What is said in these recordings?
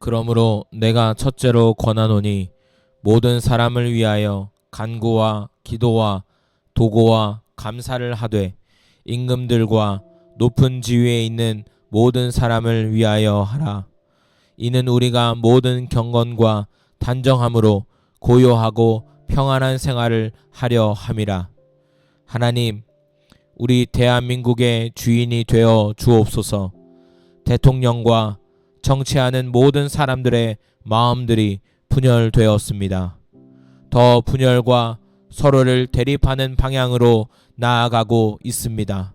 그러므로 내가 첫째로 권하노니 모든 사람을 위하여 간구와 기도와 도고와 감사를 하되 임금들과 높은 지위에 있는 모든 사람을 위하여 하라. 이는 우리가 모든 경건과 단정함으로 고요하고 평안한 생활을 하려 함이라. 하나님, 우리 대한민국의 주인이 되어 주옵소서. 대통령과 정치하는 모든 사람들의 마음들이 분열되었습니다. 더 분열과 서로를 대립하는 방향으로 나아가고 있습니다.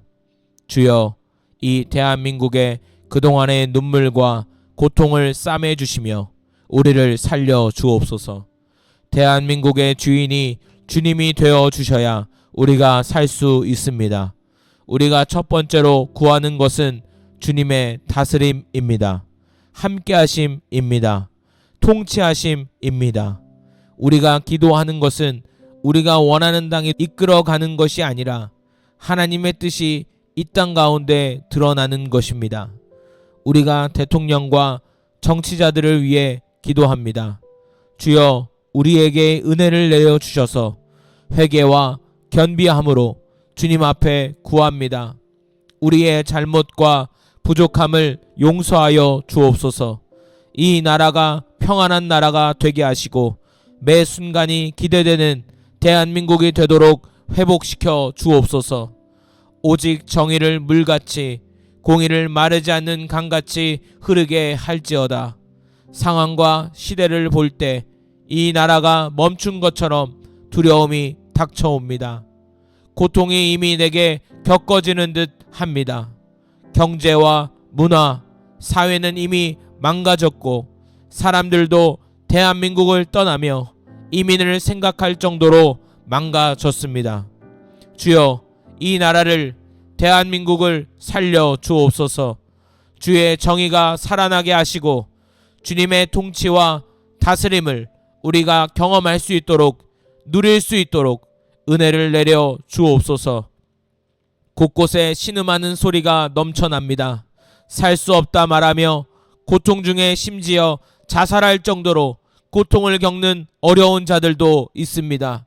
주여, 이 대한민국의 그동안의 눈물과 고통을 싸매 주시며 우리를 살려 주옵소서. 대한민국의 주인이 주님이 되어 주셔야 우리가 살 수 있습니다. 우리가 첫 번째로 구하는 것은 주님의 다스림입니다. 함께하심입니다. 통치하심입니다. 우리가 기도하는 것은 우리가 원하는 땅에 이끌어가는 것이 아니라 하나님의 뜻이 이 땅 가운데 드러나는 것입니다. 우리가 대통령과 정치자들을 위해 기도합니다. 주여, 우리에게 은혜를 내려주셔서 회개와 견비함으로 주님 앞에 구합니다. 우리의 잘못과 부족함을 용서하여 주옵소서. 이 나라가 평안한 나라가 되게 하시고 매 순간이 기대되는 대한민국이 되도록 회복시켜 주옵소서. 오직 정의를 물같이 공의를 마르지 않는 강같이 흐르게 할지어다. 상황과 시대를 볼 때 이 나라가 멈춘 것처럼 두려움이 닥쳐옵니다. 고통이 이미 내게 겪어지는 듯 합니다. 경제와 문화, 사회는 이미 망가졌고 사람들도 대한민국을 떠나며 이민을 생각할 정도로 망가졌습니다. 주여, 이 나라를, 대한민국을 살려 주옵소서. 주의 정의가 살아나게 하시고 주님의 통치와 다스림을 우리가 경험할 수 있도록, 누릴 수 있도록 은혜를 내려 주옵소서. 곳곳에 신음하는 소리가 넘쳐납니다. 살 수 없다 말하며 고통 중에 심지어 자살할 정도로 고통을 겪는 어려운 자들도 있습니다.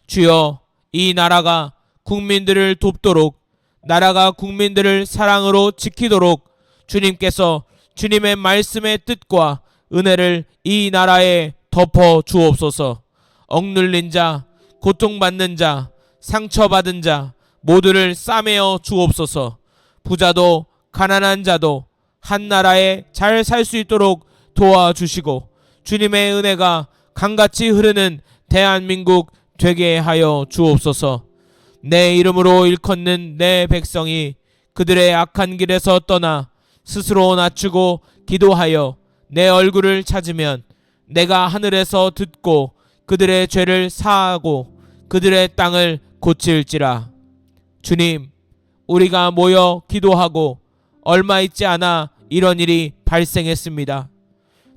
주여, 이 나라가 국민들을 돕도록, 나라가 국민들을 사랑으로 지키도록 주님께서 주님의 말씀의 뜻과 은혜를 이 나라에 덮어 주옵소서. 억눌린 자, 고통받는 자, 상처받은 자 모두를 싸매어 주옵소서. 부자도 가난한 자도 한 나라에 잘 살 수 있도록 도와주시고 주님의 은혜가 강같이 흐르는 대한민국 되게 하여 주옵소서. 내 이름으로 일컫는 내 백성이 그들의 악한 길에서 떠나 스스로 낮추고 기도하여 내 얼굴을 찾으면 내가 하늘에서 듣고 그들의 죄를 사하고 그들의 땅을 고칠지라. 주님, 우리가 모여 기도하고 얼마 있지 않아 이런 일이 발생했습니다.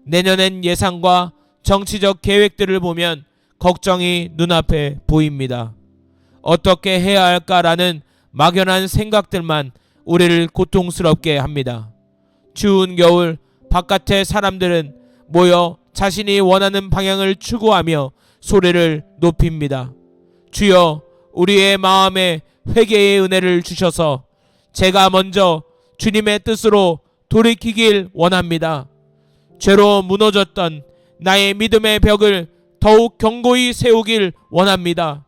내년엔 예상과 정치적 계획들을 보면 걱정이 눈앞에 보입니다. 어떻게 해야 할까라는 막연한 생각들만 우리를 고통스럽게 합니다. 추운 겨울 바깥의 사람들은 모여 자신이 원하는 방향을 추구하며 소리를 높입니다. 주여, 우리의 마음에 회개의 은혜를 주셔서 제가 먼저 주님의 뜻으로 돌이키길 원합니다. 죄로 무너졌던 나의 믿음의 벽을 더욱 견고히 세우길 원합니다.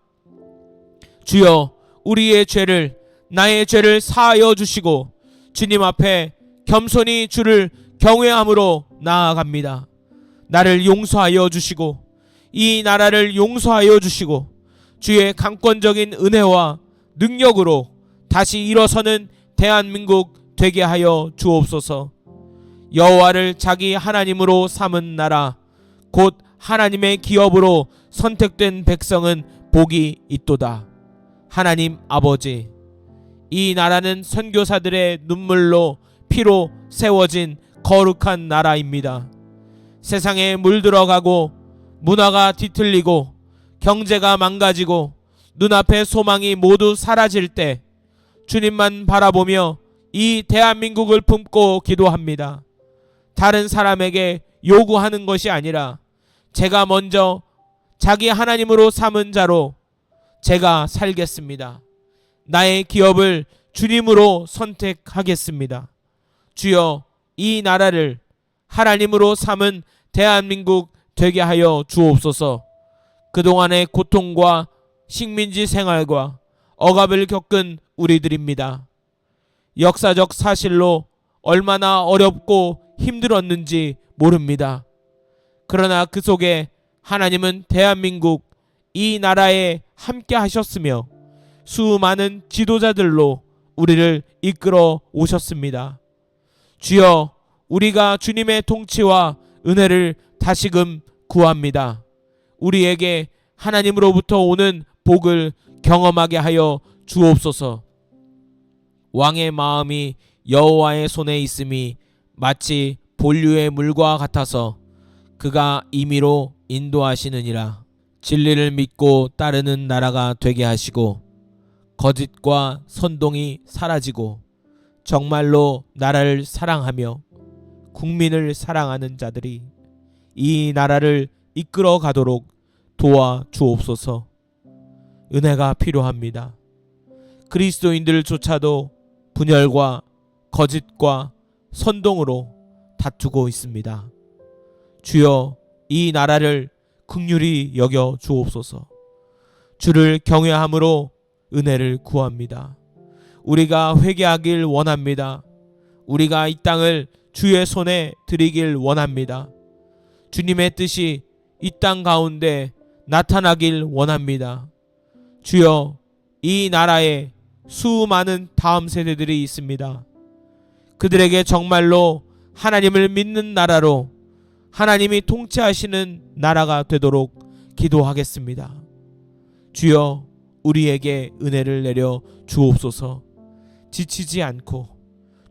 주여, 우리의 죄를, 나의 죄를 사하여 주시고 주님 앞에 겸손히 주를 경외함으로 나아갑니다. 나를 용서하여 주시고 이 나라를 용서하여 주시고 주의 강권적인 은혜와 능력으로 다시 일어서는 대한민국 되게 하여 주옵소서. 여호와를 자기 하나님으로 삼은 나라, 곧 하나님의 기업으로 선택된 백성은 복이 있도다. 하나님 아버지, 이 나라는 선교사들의 눈물로 피로 세워진 거룩한 나라입니다. 세상에 물들어가고 문화가 뒤틀리고 경제가 망가지고 눈앞의 소망이 모두 사라질 때 주님만 바라보며 이 대한민국을 품고 기도합니다. 다른 사람에게 요구하는 것이 아니라 제가 먼저 자기 하나님으로 삼은 자로 제가 살겠습니다. 나의 기업을 주님으로 선택하겠습니다. 주여, 이 나라를 하나님으로 삼은 대한민국 되게 하여 주옵소서. 그동안의 고통과 식민지 생활과 억압을 겪은 우리들입니다. 역사적 사실로 얼마나 어렵고 힘들었는지 모릅니다. 그러나 그 속에 하나님은 대한민국 이 나라에 함께 하셨으며 수많은 지도자들로 우리를 이끌어 오셨습니다. 주여, 우리가 주님의 통치와 은혜를 다시금 구합니다. 우리에게 하나님으로부터 오는 복을 경험하게 하여 주옵소서. 왕의 마음이 여호와의 손에 있음이 마치 본류의 물과 같아서 그가 임의로 인도하시느니라. 진리를 믿고 따르는 나라가 되게 하시고 거짓과 선동이 사라지고 정말로 나라를 사랑하며 국민을 사랑하는 자들이 이 나라를 이끌어 가도록 도와 주옵소서. 은혜가 필요합니다. 그리스도인들조차도 분열과 거짓과 선동으로 다투고 있습니다. 주여, 이 나라를 긍휼히 여겨 주옵소서. 주를 경외함으로 은혜를 구합니다. 우리가 회개하길 원합니다. 우리가 이 땅을 주의 손에 드리길 원합니다. 주님의 뜻이 이 땅 가운데 나타나길 원합니다. 주여, 이 나라에 수많은 다음 세대들이 있습니다. 그들에게 정말로 하나님을 믿는 나라로 하나님이 통치하시는 나라가 되도록 기도하겠습니다. 주여, 우리에게 은혜를 내려 주옵소서. 지치지 않고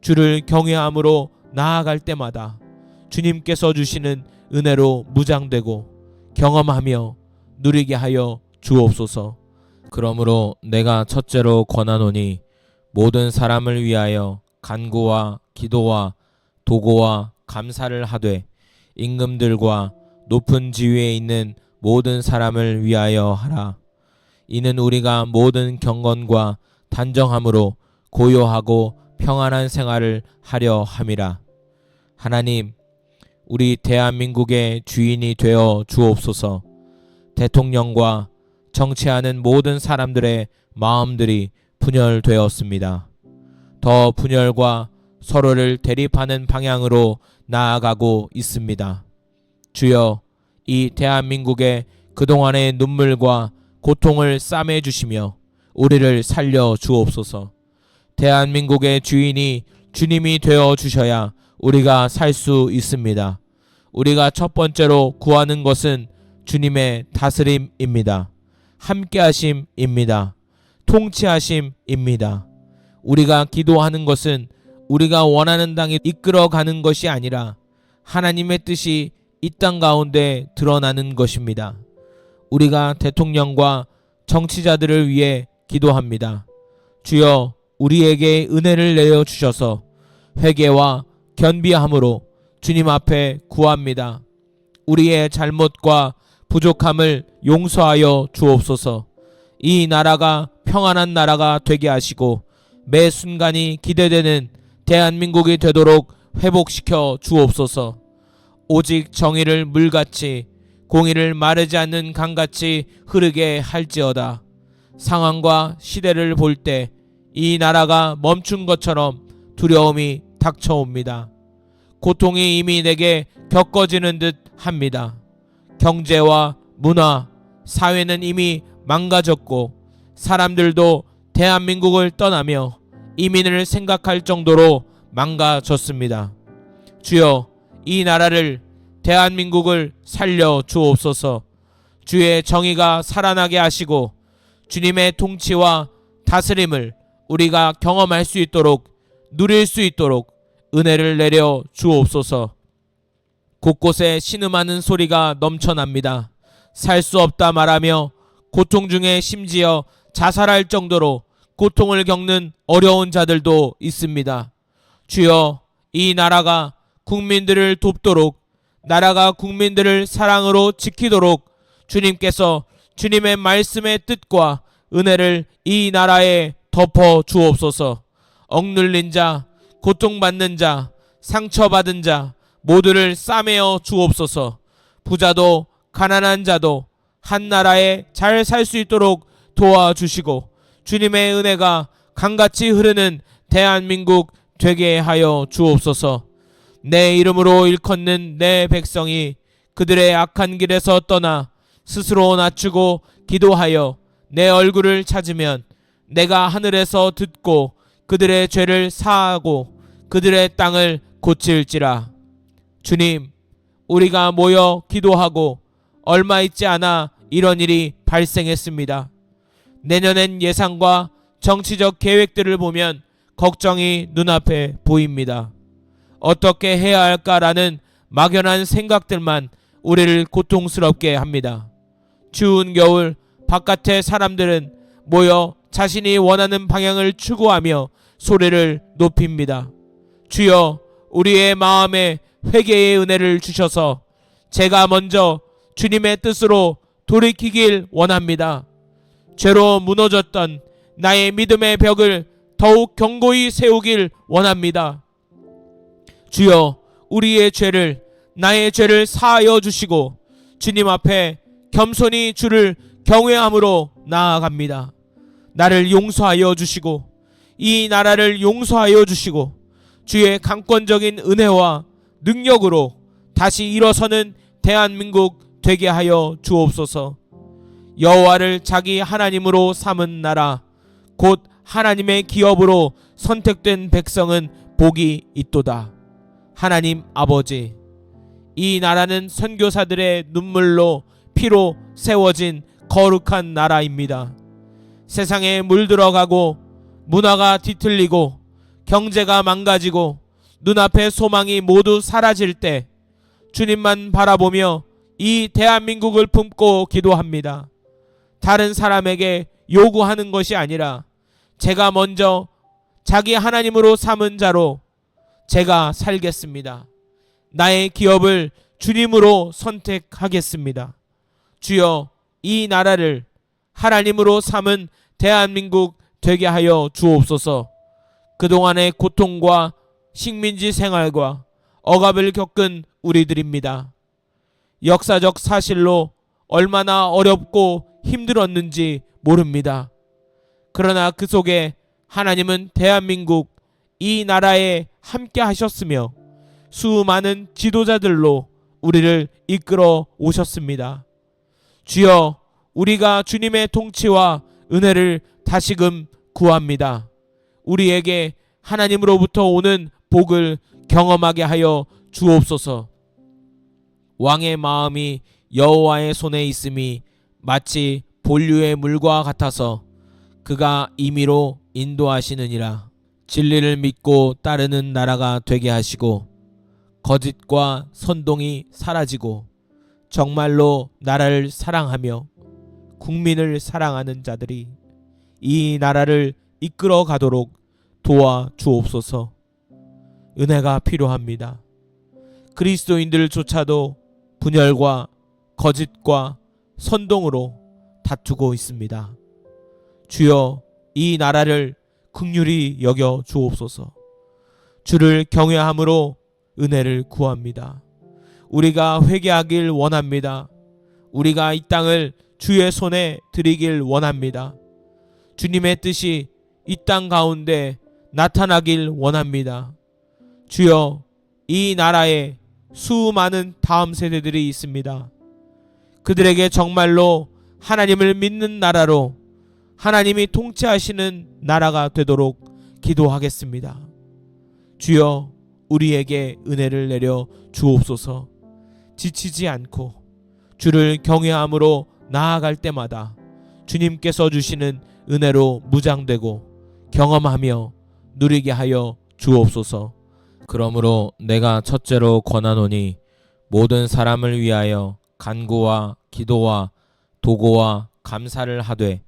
주를 경외함으로 나아갈 때마다 주님께서 주시는 은혜로 무장되고 경험하며 누리게 하여 주옵소서. 그러므로 내가 첫째로 권하노니 모든 사람을 위하여 간구와 기도와 도고와 감사를 하되 임금들과 높은 지위에 있는 모든 사람을 위하여 하라. 이는 우리가 모든 경건과 단정함으로 고요하고 평안한 생활을 하려 함이라. 하나님, 우리 대한민국의 주인이 되어 주옵소서. 대통령과 정치하는 모든 사람들의 마음들이 분열되었습니다. 더 분열과 서로를 대립하는 방향으로 나아가고 있습니다. 주여, 이 대한민국의 그동안의 눈물과 고통을 싸매 주시며 우리를 살려 주옵소서. 대한민국의 주인이 주님이 되어 주셔야 우리가 살 수 있습니다. 우리가 첫 번째로 구하는 것은 주님의 다스림입니다. 함께하심입니다. 통치하심입니다. 우리가 기도하는 것은 우리가 원하는 땅에 이끌어가는 것이 아니라 하나님의 뜻이 이 땅 가운데 드러나는 것입니다. 우리가 대통령과 정치자들을 위해 기도합니다. 주여, 우리에게 은혜를 내어 주셔서 회개와 견비함으로 주님 앞에 구합니다. 우리의 잘못과 부족함을 용서하여 주옵소서. 이 나라가 평안한 나라가 되게 하시고 매 순간이 기대되는 대한민국이 되도록 회복시켜 주옵소서. 오직 정의를 물같이 공의를 마르지 않는 강같이 흐르게 할지어다. 상황과 시대를 볼 때 이 나라가 멈춘 것처럼 두려움이 닥쳐옵니다. 고통이 이미 내게 겪어지는 듯 합니다. 경제와 문화, 사회는 이미 망가졌고 사람들도 대한민국을 떠나며 이민을 생각할 정도로 망가졌습니다. 주여, 이 나라를 대한민국을 살려 주옵소서. 주의 정의가 살아나게 하시고 주님의 통치와 다스림을 우리가 경험할 수 있도록 누릴 수 있도록 은혜를 내려 주옵소서. 곳곳에 신음하는 소리가 넘쳐납니다. 살 수 없다 말하며 고통 중에 심지어 자살할 정도로 고통을 겪는 어려운 자들도 있습니다. 주여, 이 나라가 국민들을 돕도록 나라가 국민들을 사랑으로 지키도록 주님께서 주님의 말씀의 뜻과 은혜를 이 나라에 덮어 주옵소서. 억눌린 자, 고통받는 자, 상처받은 자 모두를 싸매어 주옵소서. 부자도 가난한 자도 한 나라에 잘 살 수 있도록 도와주시고 주님의 은혜가 강같이 흐르는 대한민국 되게 하여 주옵소서. 내 이름으로 일컫는 내 백성이 그들의 악한 길에서 떠나 스스로 낮추고 기도하여 내 얼굴을 찾으면 내가 하늘에서 듣고 그들의 죄를 사하고 그들의 땅을 고칠지라. 주님, 우리가 모여 기도하고 얼마 있지 않아 이런 일이 발생했습니다. 내년엔 예상과 정치적 계획들을 보면 걱정이 눈앞에 보입니다. 어떻게 해야 할까라는 막연한 생각들만 우리를 고통스럽게 합니다. 추운 겨울 바깥의 사람들은 모여 자신이 원하는 방향을 추구하며 소리를 높입니다. 주여, 우리의 마음에 회개의 은혜를 주셔서 제가 먼저 주님의 뜻으로 돌이키길 원합니다. 죄로 무너졌던 나의 믿음의 벽을 더욱 견고히 세우길 원합니다. 주여, 우리의 죄를, 나의 죄를 사하여 주시고 주님 앞에 겸손히 주를 경외함으로 나아갑니다. 나를 용서하여 주시고 이 나라를 용서하여 주시고 주의 강권적인 은혜와 능력으로 다시 일어서는 대한민국 되게 하여 주옵소서. 여호와를 자기 하나님으로 삼은 나라, 곧 하나님의 기업으로 선택된 백성은 복이 있도다. 하나님 아버지, 이 나라는 선교사들의 눈물로 피로 세워진 거룩한 나라입니다. 세상에 물들어가고 문화가 뒤틀리고 경제가 망가지고 눈앞의 소망이 모두 사라질 때 주님만 바라보며 이 대한민국을 품고 기도합니다. 다른 사람에게 요구하는 것이 아니라 제가 먼저 자기 하나님으로 삼은 자로 제가 살겠습니다. 나의 기업을 주님으로 선택하겠습니다. 주여, 이 나라를 하나님으로 삼은 대한민국 되게 하여 주옵소서. 그동안의 고통과 식민지 생활과 억압을 겪은 우리들입니다. 역사적 사실로 얼마나 어렵고 힘들었는지 모릅니다. 그러나 그 속에 하나님은 대한민국 이 나라에 함께 하셨으며 수많은 지도자들로 우리를 이끌어 오셨습니다. 주여, 우리가 주님의 통치와 은혜를 다시금 구합니다. 우리에게 하나님으로부터 오는 복을 경험하게 하여 주옵소서. 왕의 마음이 여호와의 손에 있음이 마치 본류의 물과 같아서 그가 임의로 인도하시느니라. 진리를 믿고 따르는 나라가 되게 하시고 거짓과 선동이 사라지고 정말로 나라를 사랑하며 국민을 사랑하는 자들이 이 나라를 이끌어 가도록 도와 주옵소서. 은혜가 필요합니다. 그리스도인들조차도 분열과 거짓과 선동으로 다투고 있습니다. 주여, 이 나라를 긍휼히 여겨 주옵소서. 주를 경외함으로 은혜를 구합니다. 우리가 회개하길 원합니다. 우리가 이 땅을 주의 손에 드리길 원합니다. 주님의 뜻이 이 땅 가운데 나타나길 원합니다. 주여, 이 나라에 수많은 다음 세대들이 있습니다. 그들에게 정말로 하나님을 믿는 나라로 하나님이 통치하시는 나라가 되도록 기도하겠습니다. 주여, 우리에게 은혜를 내려 주옵소서. 지치지 않고 주를 경외함으로 나아갈 때마다 주님께서 주시는 은혜로 무장되고 경험하며 누리게 하여 주옵소서. 그러므로 내가 첫째로 권하노니 모든 사람을 위하여 간구와 기도와 도고와 감사를 하되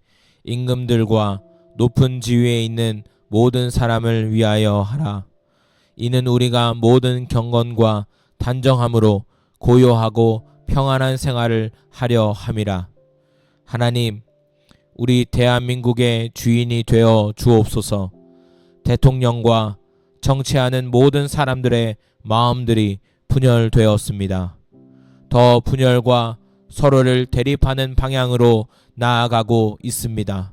임금들과 높은 지위에 있는 모든 사람을 위하여 하라. 이는 우리가 모든 경건과 단정함으로 고요하고 평안한 생활을 하려 함이라. 하나님, 우리 대한민국의 주인이 되어 주옵소서. 대통령과 정치하는 모든 사람들의 마음들이 분열되었습니다. 더 분열과 서로를 대립하는 방향으로 나아가고 있습니다.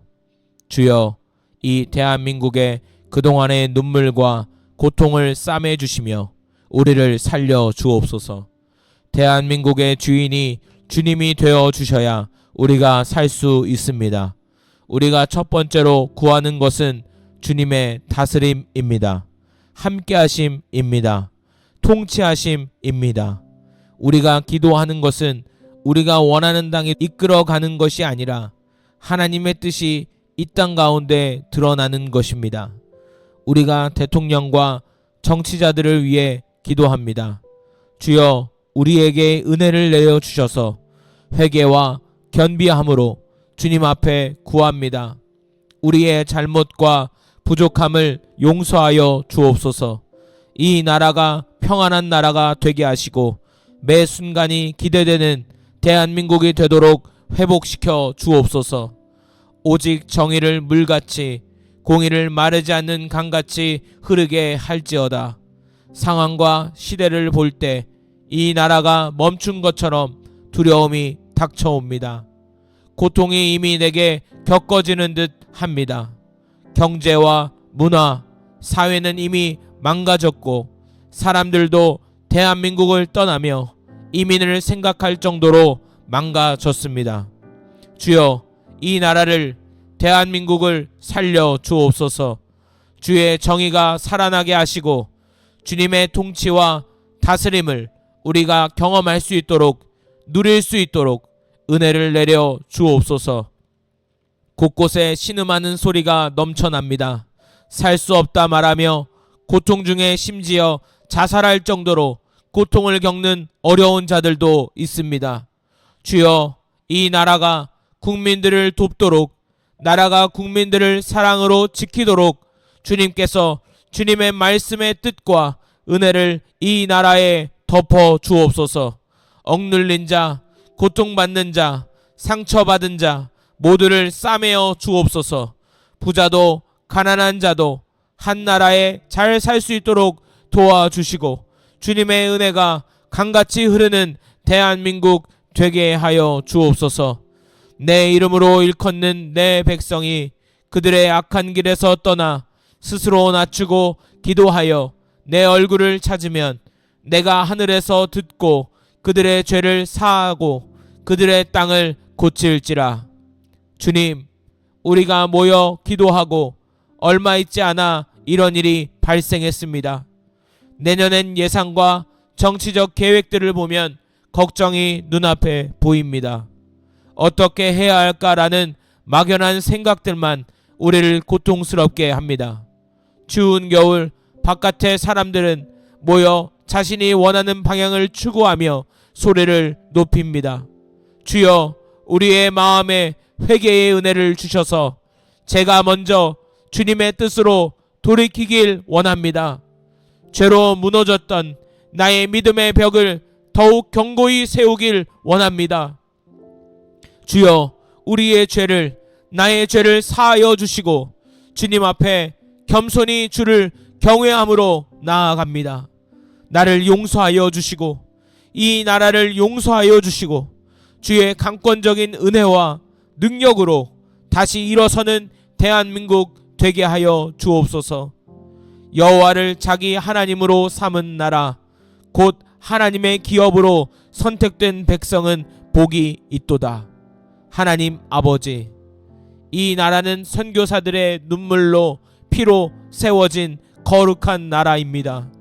주여, 이 대한민국의 그동안의 눈물과 고통을 싸매 주시며 우리를 살려 주옵소서. 대한민국의 주인이 주님이 되어 주셔야 우리가 살 수 있습니다. 우리가 첫 번째로 구하는 것은 주님의 다스림입니다. 함께하심입니다. 통치하심입니다. 우리가 기도하는 것은 우리가 원하는 땅에 이끌어가는 것이 아니라 하나님의 뜻이 이 땅 가운데 드러나는 것입니다. 우리가 대통령과 정치자들을 위해 기도합니다. 주여, 우리에게 은혜를 내려주셔서 회개와 견비함으로 주님 앞에 구합니다. 우리의 잘못과 부족함을 용서하여 주옵소서. 이 나라가 평안한 나라가 되게 하시고 매 순간이 기대되는 대한민국이 되도록 회복시켜 주옵소서. 오직 정의를 물같이 공의를 마르지 않는 강같이 흐르게 할지어다. 상황과 시대를 볼 때 이 나라가 멈춘 것처럼 두려움이 닥쳐옵니다. 고통이 이미 내게 겪어지는 듯 합니다. 경제와 문화, 사회는 이미 망가졌고 사람들도 대한민국을 떠나며 이민을 생각할 정도로 망가졌습니다. 주여, 이 나라를, 대한민국을 살려 주옵소서. 주의 정의가 살아나게 하시고 주님의 통치와 다스림을 우리가 경험할 수 있도록, 누릴 수 있도록 은혜를 내려 주옵소서. 곳곳에 신음하는 소리가 넘쳐납니다. 살 수 없다 말하며 고통 중에 심지어 자살할 정도로 고통을 겪는 어려운 자들도 있습니다. 주여, 이 나라가 국민들을 돕도록, 나라가 국민들을 사랑으로 지키도록 주님께서 주님의 말씀의 뜻과 은혜를 이 나라에 덮어 주옵소서. 억눌린 자, 고통받는 자, 상처받은 자 모두를 싸매어 주옵소서. 부자도 가난한 자도 한 나라에 잘 살 수 있도록 도와주시고 주님의 은혜가 강같이 흐르는 대한민국 되게 하여 주옵소서. 내 이름으로 일컫는 내 백성이 그들의 악한 길에서 떠나 스스로 낮추고 기도하여 내 얼굴을 찾으면 내가 하늘에서 듣고 그들의 죄를 사하고 그들의 땅을 고칠지라. 주님, 우리가 모여 기도하고 얼마 있지 않아 이런 일이 발생했습니다. 내년엔 예상과 정치적 계획들을 보면 걱정이 눈앞에 보입니다. 어떻게 해야 할까라는 막연한 생각들만 우리를 고통스럽게 합니다. 추운 겨울 바깥의 사람들은 모여 자신이 원하는 방향을 추구하며 소리를 높입니다. 주여, 우리의 마음에 회개의 은혜를 주셔서 제가 먼저 주님의 뜻으로 돌이키길 원합니다. 죄로 무너졌던 나의 믿음의 벽을 더욱 견고히 세우길 원합니다. 주여, 우리의 죄를, 나의 죄를 사하여 주시고 주님 앞에 겸손히 주를 경외함으로 나아갑니다. 나를 용서하여 주시고 이 나라를 용서하여 주시고 주의 강권적인 은혜와 능력으로 다시 일어서는 대한민국 되게 하여 주옵소서. 여호와를 자기 하나님으로 삼은 나라, 곧 하나님의 기업으로 선택된 백성은 복이 있도다. 하나님 아버지, 이 나라는 선교사들의 눈물로 피로 세워진 거룩한 나라입니다.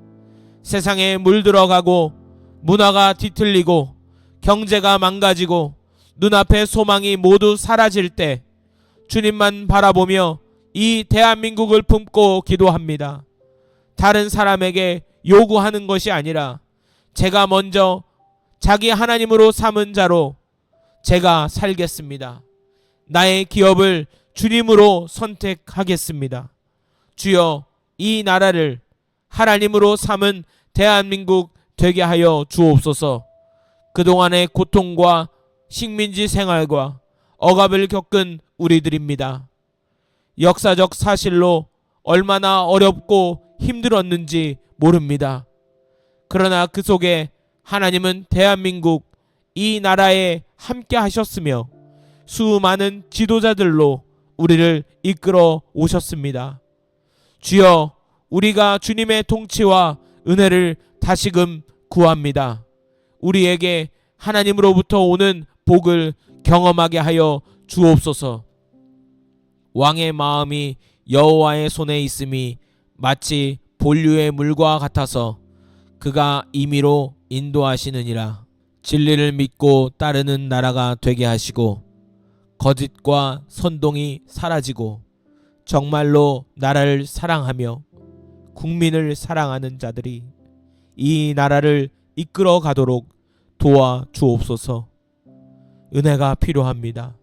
세상에 물들어가고 문화가 뒤틀리고 경제가 망가지고 눈앞의 소망이 모두 사라질 때 주님만 바라보며 이 대한민국을 품고 기도합니다. 다른 사람에게 요구하는 것이 아니라 제가 먼저 자기 하나님으로 삼은 자로 제가 살겠습니다. 나의 기업을 주님으로 선택하겠습니다. 주여, 이 나라를 하나님으로 삼은 대한민국 되게 하여 주옵소서. 그동안의 고통과 식민지 생활과 억압을 겪은 우리들입니다. 역사적 사실로 얼마나 어렵고 힘들었는지 모릅니다. 그러나 그 속에 하나님은 대한민국 이 나라에 함께 하셨으며 수많은 지도자들로 우리를 이끌어 오셨습니다. 주여, 우리가 주님의 통치와 은혜를 다시금 구합니다. 우리에게 하나님으로부터 오는 복을 경험하게 하여 주옵소서. 왕의 마음이 여호와의 손에 있음이 마치 본류의 물과 같아서 그가 임의로 인도하시느니라. 진리를 믿고 따르는 나라가 되게 하시고 거짓과 선동이 사라지고 정말로 나라를 사랑하며 국민을 사랑하는 자들이 이 나라를 이끌어 가도록 도와 주옵소서. 은혜가 필요합니다.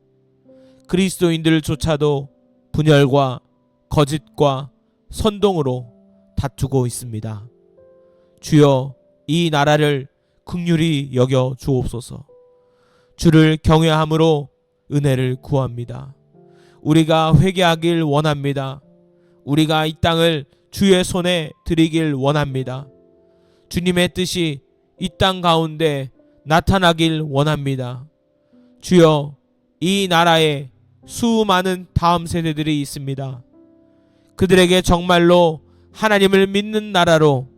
그리스도인들조차도 분열과 거짓과 선동으로 다투고 있습니다. 주여, 이 나라를 긍휼히 여겨 주옵소서. 주를 경외함으로 은혜를 구합니다. 우리가 회개하길 원합니다. 우리가 이 땅을 주의 손에 드리길 원합니다. 주님의 뜻이 이 땅 가운데 나타나길 원합니다. 주여, 이 나라에 수많은 다음 세대들이 있습니다. 그들에게 정말로 하나님을 믿는 나라로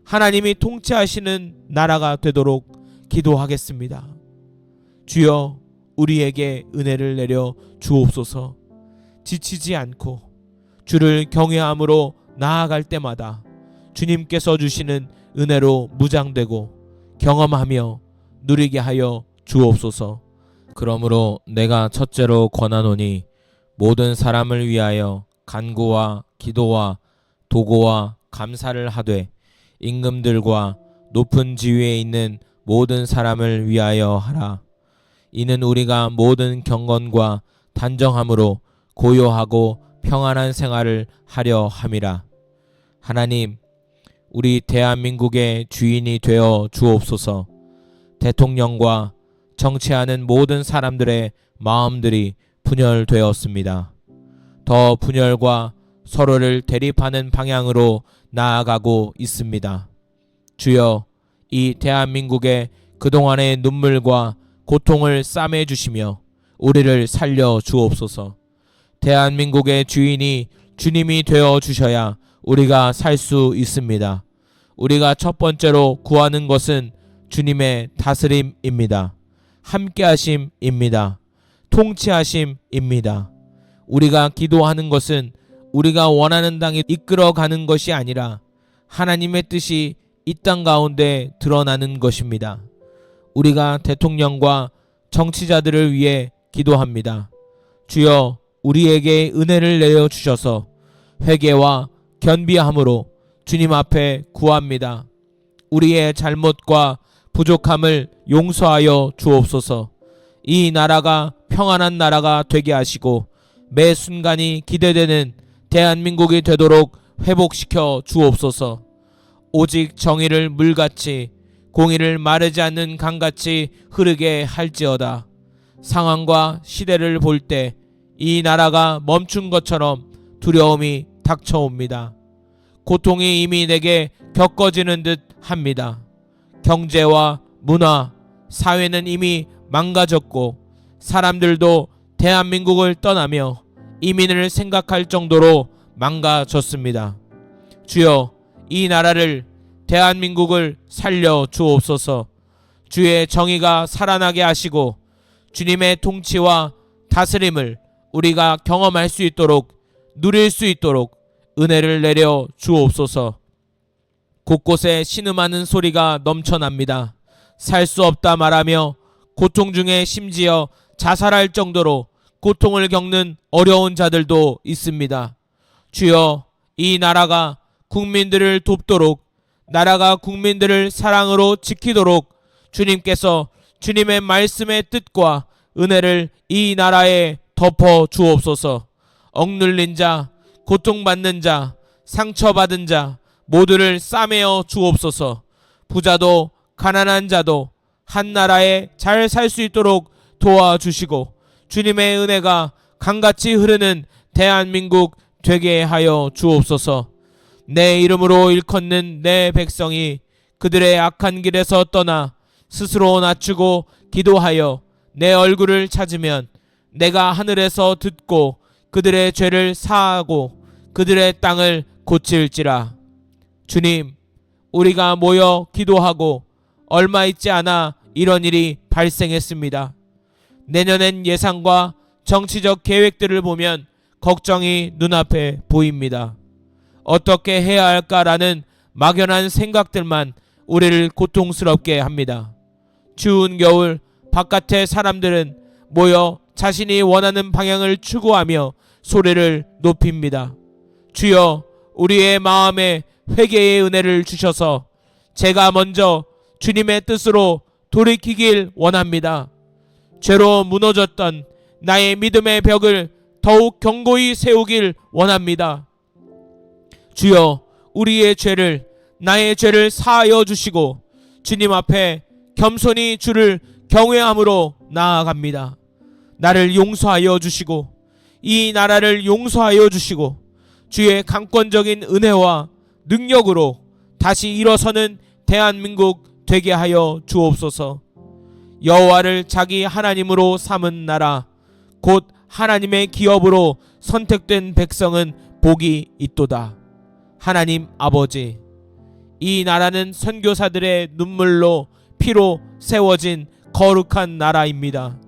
하나님이 통치하시는 나라가 되도록 기도하겠습니다. 주여, 우리에게 은혜를 내려 주옵소서. 지치지 않고 주를 경외함으로 나아갈 때마다 주님께서 주시는 은혜로 무장되고 경험하며 누리게 하여 주옵소서. 그러므로 내가 첫째로 권하노니 모든 사람을 위하여 간구와 기도와 도고와 감사를 하되 임금들과 높은 지위에 있는 모든 사람을 위하여 하라. 이는 우리가 모든 경건과 단정함으로 고요하고 평안한 생활을 하려 함이라. 하나님, 우리 대한민국의 주인이 되어 주옵소서. 대통령과 정치하는 모든 사람들의 마음들이 분열되었습니다. 더 분열과 서로를 대립하는 방향으로 나아가고 있습니다. 주여, 이 대한민국의 그동안의 눈물과 고통을 싸매 주시며 우리를 살려 주옵소서. 대한민국의 주인이 주님이 되어 주셔야 우리가 살 수 있습니다. 우리가 첫 번째로 구하는 것은 주님의 다스림입니다. 함께하심입니다. 통치하심입니다. 우리가 기도하는 것은 우리가 원하는 땅에 이끌어가는 것이 아니라 하나님의 뜻이 이 땅 가운데 드러나는 것입니다. 우리가 대통령과 정치자들을 위해 기도합니다. 주여, 우리에게 은혜를 내려주셔서 회개와 견비함으로 주님 앞에 구합니다. 우리의 잘못과 부족함을 용서하여 주옵소서. 이 나라가 평안한 나라가 되게 하시고 매 순간이 기대되는 대한민국이 되도록 회복시켜 주옵소서. 오직 정의를 물같이 공의를 마르지 않는 강같이 흐르게 할지어다. 상황과 시대를 볼 때 이 나라가 멈춘 것처럼 두려움이 닥쳐옵니다. 고통이 이미 내게 겪어지는 듯 합니다. 경제와 문화, 사회는 이미 망가졌고 사람들도 대한민국을 떠나며 이민을 생각할 정도로 망가졌습니다. 주여, 이 나라를, 대한민국을 살려 주옵소서. 주의 정의가 살아나게 하시고 주님의 통치와 다스림을 우리가 경험할 수 있도록, 누릴 수 있도록 은혜를 내려 주옵소서. 곳곳에 신음하는 소리가 넘쳐납니다. 살 수 없다 말하며 고통 중에 심지어 자살할 정도로 고통을 겪는 어려운 자들도 있습니다. 주여, 이 나라가 국민들을 돕도록, 나라가 국민들을 사랑으로 지키도록 주님께서 주님의 말씀의 뜻과 은혜를 이 나라에 덮어 주옵소서. 억눌린 자, 고통받는 자, 상처받은 자 모두를 싸매어 주옵소서. 부자도 가난한 자도 한 나라에 잘 살 수 있도록 도와주시고 주님의 은혜가 강같이 흐르는 대한민국 되게 하여 주옵소서. 내 이름으로 일컫는 내 백성이 그들의 악한 길에서 떠나 스스로 낮추고 기도하여 내 얼굴을 찾으면 내가 하늘에서 듣고 그들의 죄를 사하고 그들의 땅을 고칠지라. 주님, 우리가 모여 기도하고 얼마 있지 않아 이런 일이 발생했습니다. 내년엔 예상과 정치적 계획들을 보면 걱정이 눈앞에 보입니다. 어떻게 해야 할까라는 막연한 생각들만 우리를 고통스럽게 합니다. 추운 겨울 바깥의 사람들은 모여 자신이 원하는 방향을 추구하며 소리를 높입니다. 주여, 우리의 마음에 회개의 은혜를 주셔서 제가 먼저 주님의 뜻으로 돌이키길 원합니다. 죄로 무너졌던 나의 믿음의 벽을 더욱 견고히 세우길 원합니다. 주여, 우리의 죄를, 나의 죄를 사하여 주시고 주님 앞에 겸손히 주를 경외함으로 나아갑니다. 나를 용서하여 주시고 이 나라를 용서하여 주시고 주의 강권적인 은혜와 능력으로 다시 일어서는 대한민국 되게 하여 주옵소서. 여호와를 자기 하나님으로 삼은 나라 곧 하나님의 기업으로 선택된 백성은 복이 있도다. 하나님 아버지, 이 나라는 선교사들의 눈물로 피로 세워진 거룩한 나라입니다.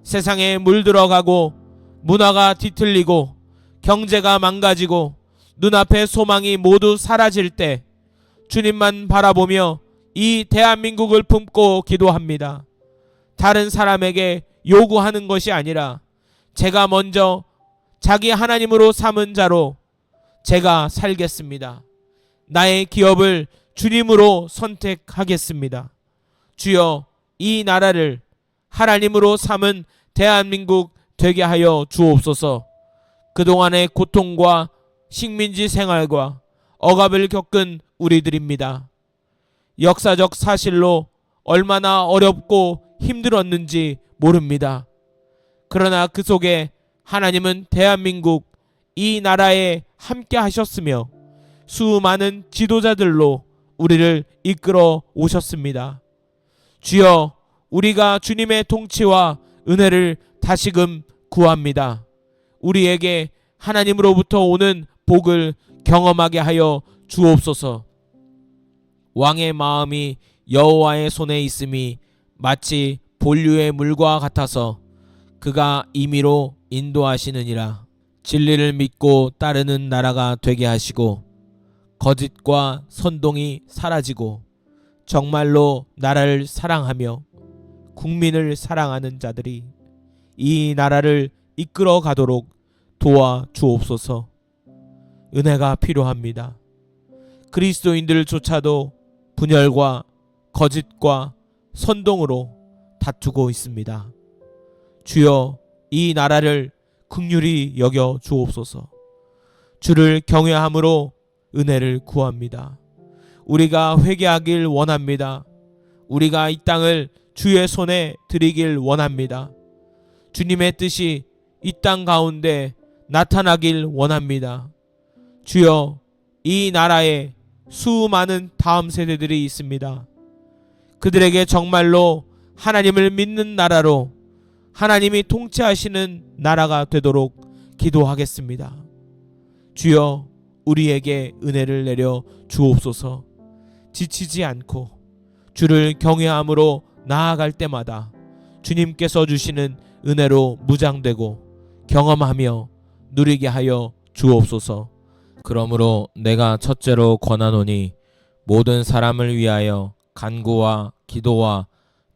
세상에 물들어가고 문화가 뒤틀리고 경제가 망가지고 눈앞의 소망이 모두 사라질 때 주님만 바라보며 이 대한민국을 품고 기도합니다. 다른 사람에게 요구하는 것이 아니라 제가 먼저 자기 하나님으로 삼은 자로 제가 살겠습니다. 나의 기업을 주님으로 선택하겠습니다. 주여, 이 나라를 하나님으로 삼은 대한민국 되게 하여 주옵소서. 그동안의 고통과 식민지 생활과 억압을 겪은 우리들입니다. 역사적 사실로 얼마나 어렵고 힘들었는지 모릅니다. 그러나 그 속에 하나님은 대한민국 이 나라에 함께 하셨으며 수많은 지도자들로 우리를 이끌어 오셨습니다. 주여, 우리가 주님의 통치와 은혜를 다시금 구합니다. 우리에게 하나님으로부터 오는 복을 경험하게 하여 주옵소서. 왕의 마음이 여호와의 손에 있음이 마치 본류의 물과 같아서 그가 임의로 인도하시느니라. 진리를 믿고 따르는 나라가 되게 하시고 거짓과 선동이 사라지고 정말로 나라를 사랑하며 국민을 사랑하는 자들이 이 나라를 이끌어 가도록 도와주옵소서. 은혜가 필요합니다. 그리스도인들조차도 분열과 거짓과 선동으로 다투고 있습니다. 주여, 이 나라를 긍휼히 여겨 주옵소서. 주를 경외함으로 은혜를 구합니다. 우리가 회개하길 원합니다. 우리가 이 땅을 주의 손에 드리길 원합니다. 주님의 뜻이 이 땅 가운데 나타나길 원합니다. 주여, 이 나라에 수많은 다음 세대들이 있습니다. 그들에게 정말로 하나님을 믿는 나라로 하나님이 통치하시는 나라가 되도록 기도하겠습니다. 주여, 우리에게 은혜를 내려 주옵소서. 지치지 않고 주를 경외함으로 나아갈 때마다 주님께서 주시는 은혜로 무장되고 경험하며 누리게 하여 주옵소서. 그러므로 내가 첫째로 권하노니 모든 사람을 위하여 간구와 기도와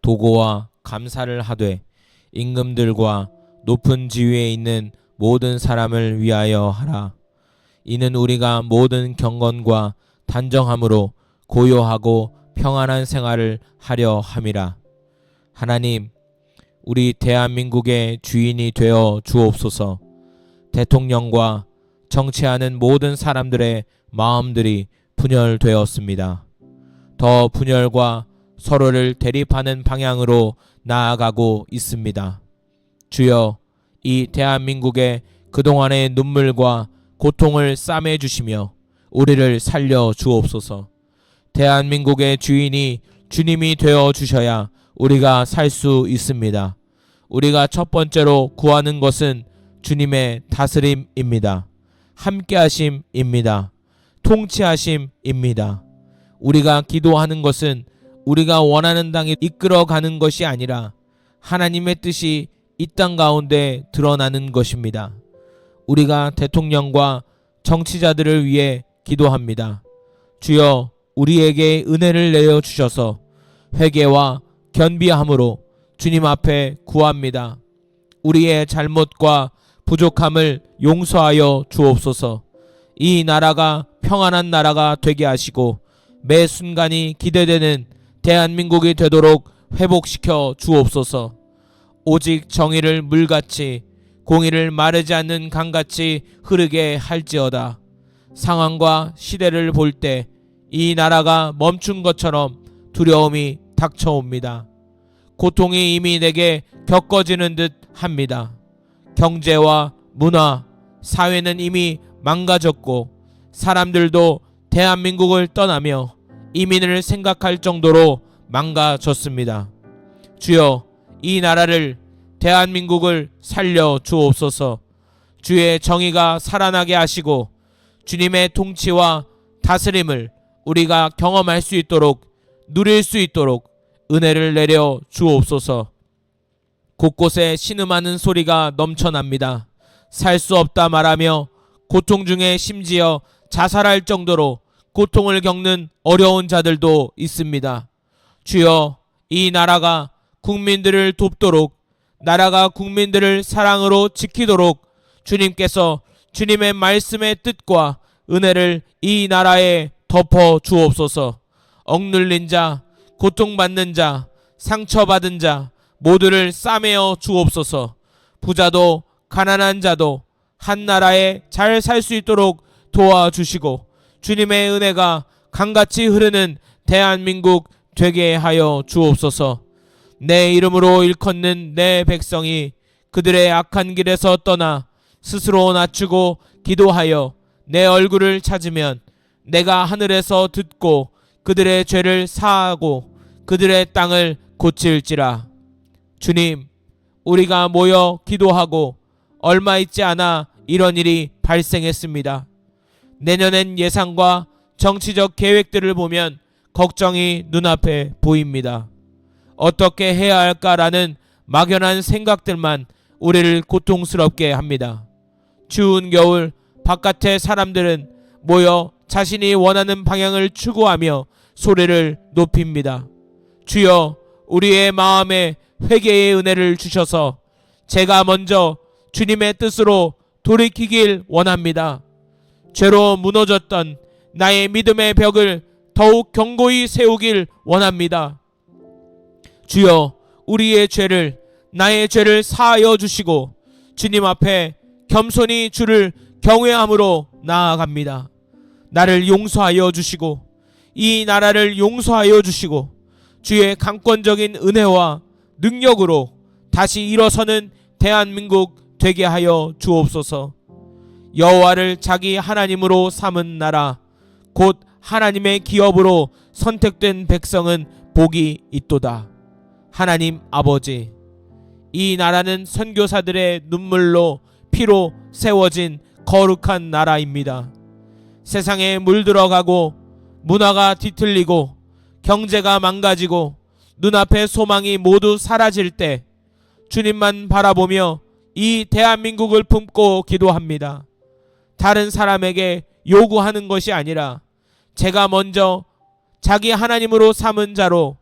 도고와 감사를 하되 임금들과 높은 지위에 있는 모든 사람을 위하여 하라. 이는 우리가 모든 경건과 단정함으로 고요하고 평안한 생활을 하려 함이라. 하나님, 우리 대한민국의 주인이 되어 주옵소서. 대통령과 정치하는 모든 사람들의 마음들이 분열되었습니다. 더 분열과 서로를 대립하는 방향으로 나아가고 있습니다. 주여, 이 대한민국의 그동안의 눈물과 고통을 싸매 주시며 우리를 살려 주옵소서. 대한민국의 주인이 주님이 되어 주셔야 우리가 살 수 있습니다. 우리가 첫 번째로 구하는 것은 주님의 다스림입니다. 함께하심입니다. 통치하심입니다. 우리가 기도하는 것은 우리가 원하는 당에 이끌어가는 것이 아니라 하나님의 뜻이 이 땅 가운데 드러나는 것입니다. 우리가 대통령과 정치자들을 위해 기도합니다. 주여, 우리에게 은혜를 내려 주셔서 회개와 견비함으로 주님 앞에 구합니다. 우리의 잘못과 부족함을 용서하여 주옵소서. 이 나라가 평안한 나라가 되게 하시고 매 순간이 기대되는 대한민국이 되도록 회복시켜 주옵소서. 오직 정의를 물같이 공의를 마르지 않는 강같이 흐르게 할지어다. 상황과 시대를 볼 때 이 나라가 멈춘 것처럼 두려움이 닥쳐옵니다. 고통이 이미 내게 겪어지는 듯 합니다. 경제와 문화, 사회는 이미 망가졌고 사람들도 대한민국을 떠나며 이민을 생각할 정도로 망가졌습니다. 주여, 이 나라를, 대한민국을 살려 주옵소서. 주의 정의가 살아나게 하시고 주님의 통치와 다스림을 우리가 경험할 수 있도록, 누릴 수 있도록 은혜를 내려 주옵소서. 곳곳에 신음하는 소리가 넘쳐납니다. 살 수 없다 말하며 고통 중에 심지어 자살할 정도로 고통을 겪는 어려운 자들도 있습니다. 주여, 이 나라가 국민들을 돕도록, 나라가 국민들을 사랑으로 지키도록 주님께서 주님의 말씀의 뜻과 은혜를 이 나라에 덮어 주옵소서. 억눌린 자, 고통받는 자, 상처받은 자 모두를 싸매어 주옵소서. 부자도 가난한 자도 한 나라에 잘 살 수 있도록 도와주시고 주님의 은혜가 강같이 흐르는 대한민국 되게 하여 주옵소서. 내 이름으로 일컫는 내 백성이 그들의 악한 길에서 떠나 스스로 낮추고 기도하여 내 얼굴을 찾으면 내가 하늘에서 듣고 그들의 죄를 사하고 그들의 땅을 고칠지라. 주님, 우리가 모여 기도하고 얼마 있지 않아 이런 일이 발생했습니다. 내년엔 예상과 정치적 계획들을 보면 걱정이 눈앞에 보입니다. 어떻게 해야 할까라는 막연한 생각들만 우리를 고통스럽게 합니다. 추운 겨울 바깥의 사람들은 모여 자신이 원하는 방향을 추구하며 소리를 높입니다. 주여, 우리의 마음에 회개의 은혜를 주셔서 제가 먼저 주님의 뜻으로 돌이키길 원합니다. 죄로 무너졌던 나의 믿음의 벽을 더욱 견고히 세우길 원합니다. 주여, 우리의 죄를, 나의 죄를 사하여 주시고 주님 앞에 겸손히 주를 경외함으로 나아갑니다. 나를 용서하여 주시고 이 나라를 용서하여 주시고 주의 강권적인 은혜와 능력으로 다시 일어서는 대한민국 되게 하여 주옵소서. 여호와를 자기 하나님으로 삼은 나라, 곧 하나님의 기업으로 선택된 백성은 복이 있도다. 하나님 아버지, 이 나라는 선교사들의 눈물로 피로 세워진 거룩한 나라입니다. 세상에 물들어가고 문화가 뒤틀리고 경제가 망가지고 눈앞의 소망이 모두 사라질 때 주님만 바라보며 이 대한민국을 품고 기도합니다. 다른 사람에게 요구하는 것이 아니라 제가 먼저 자기 하나님으로 삼은 자로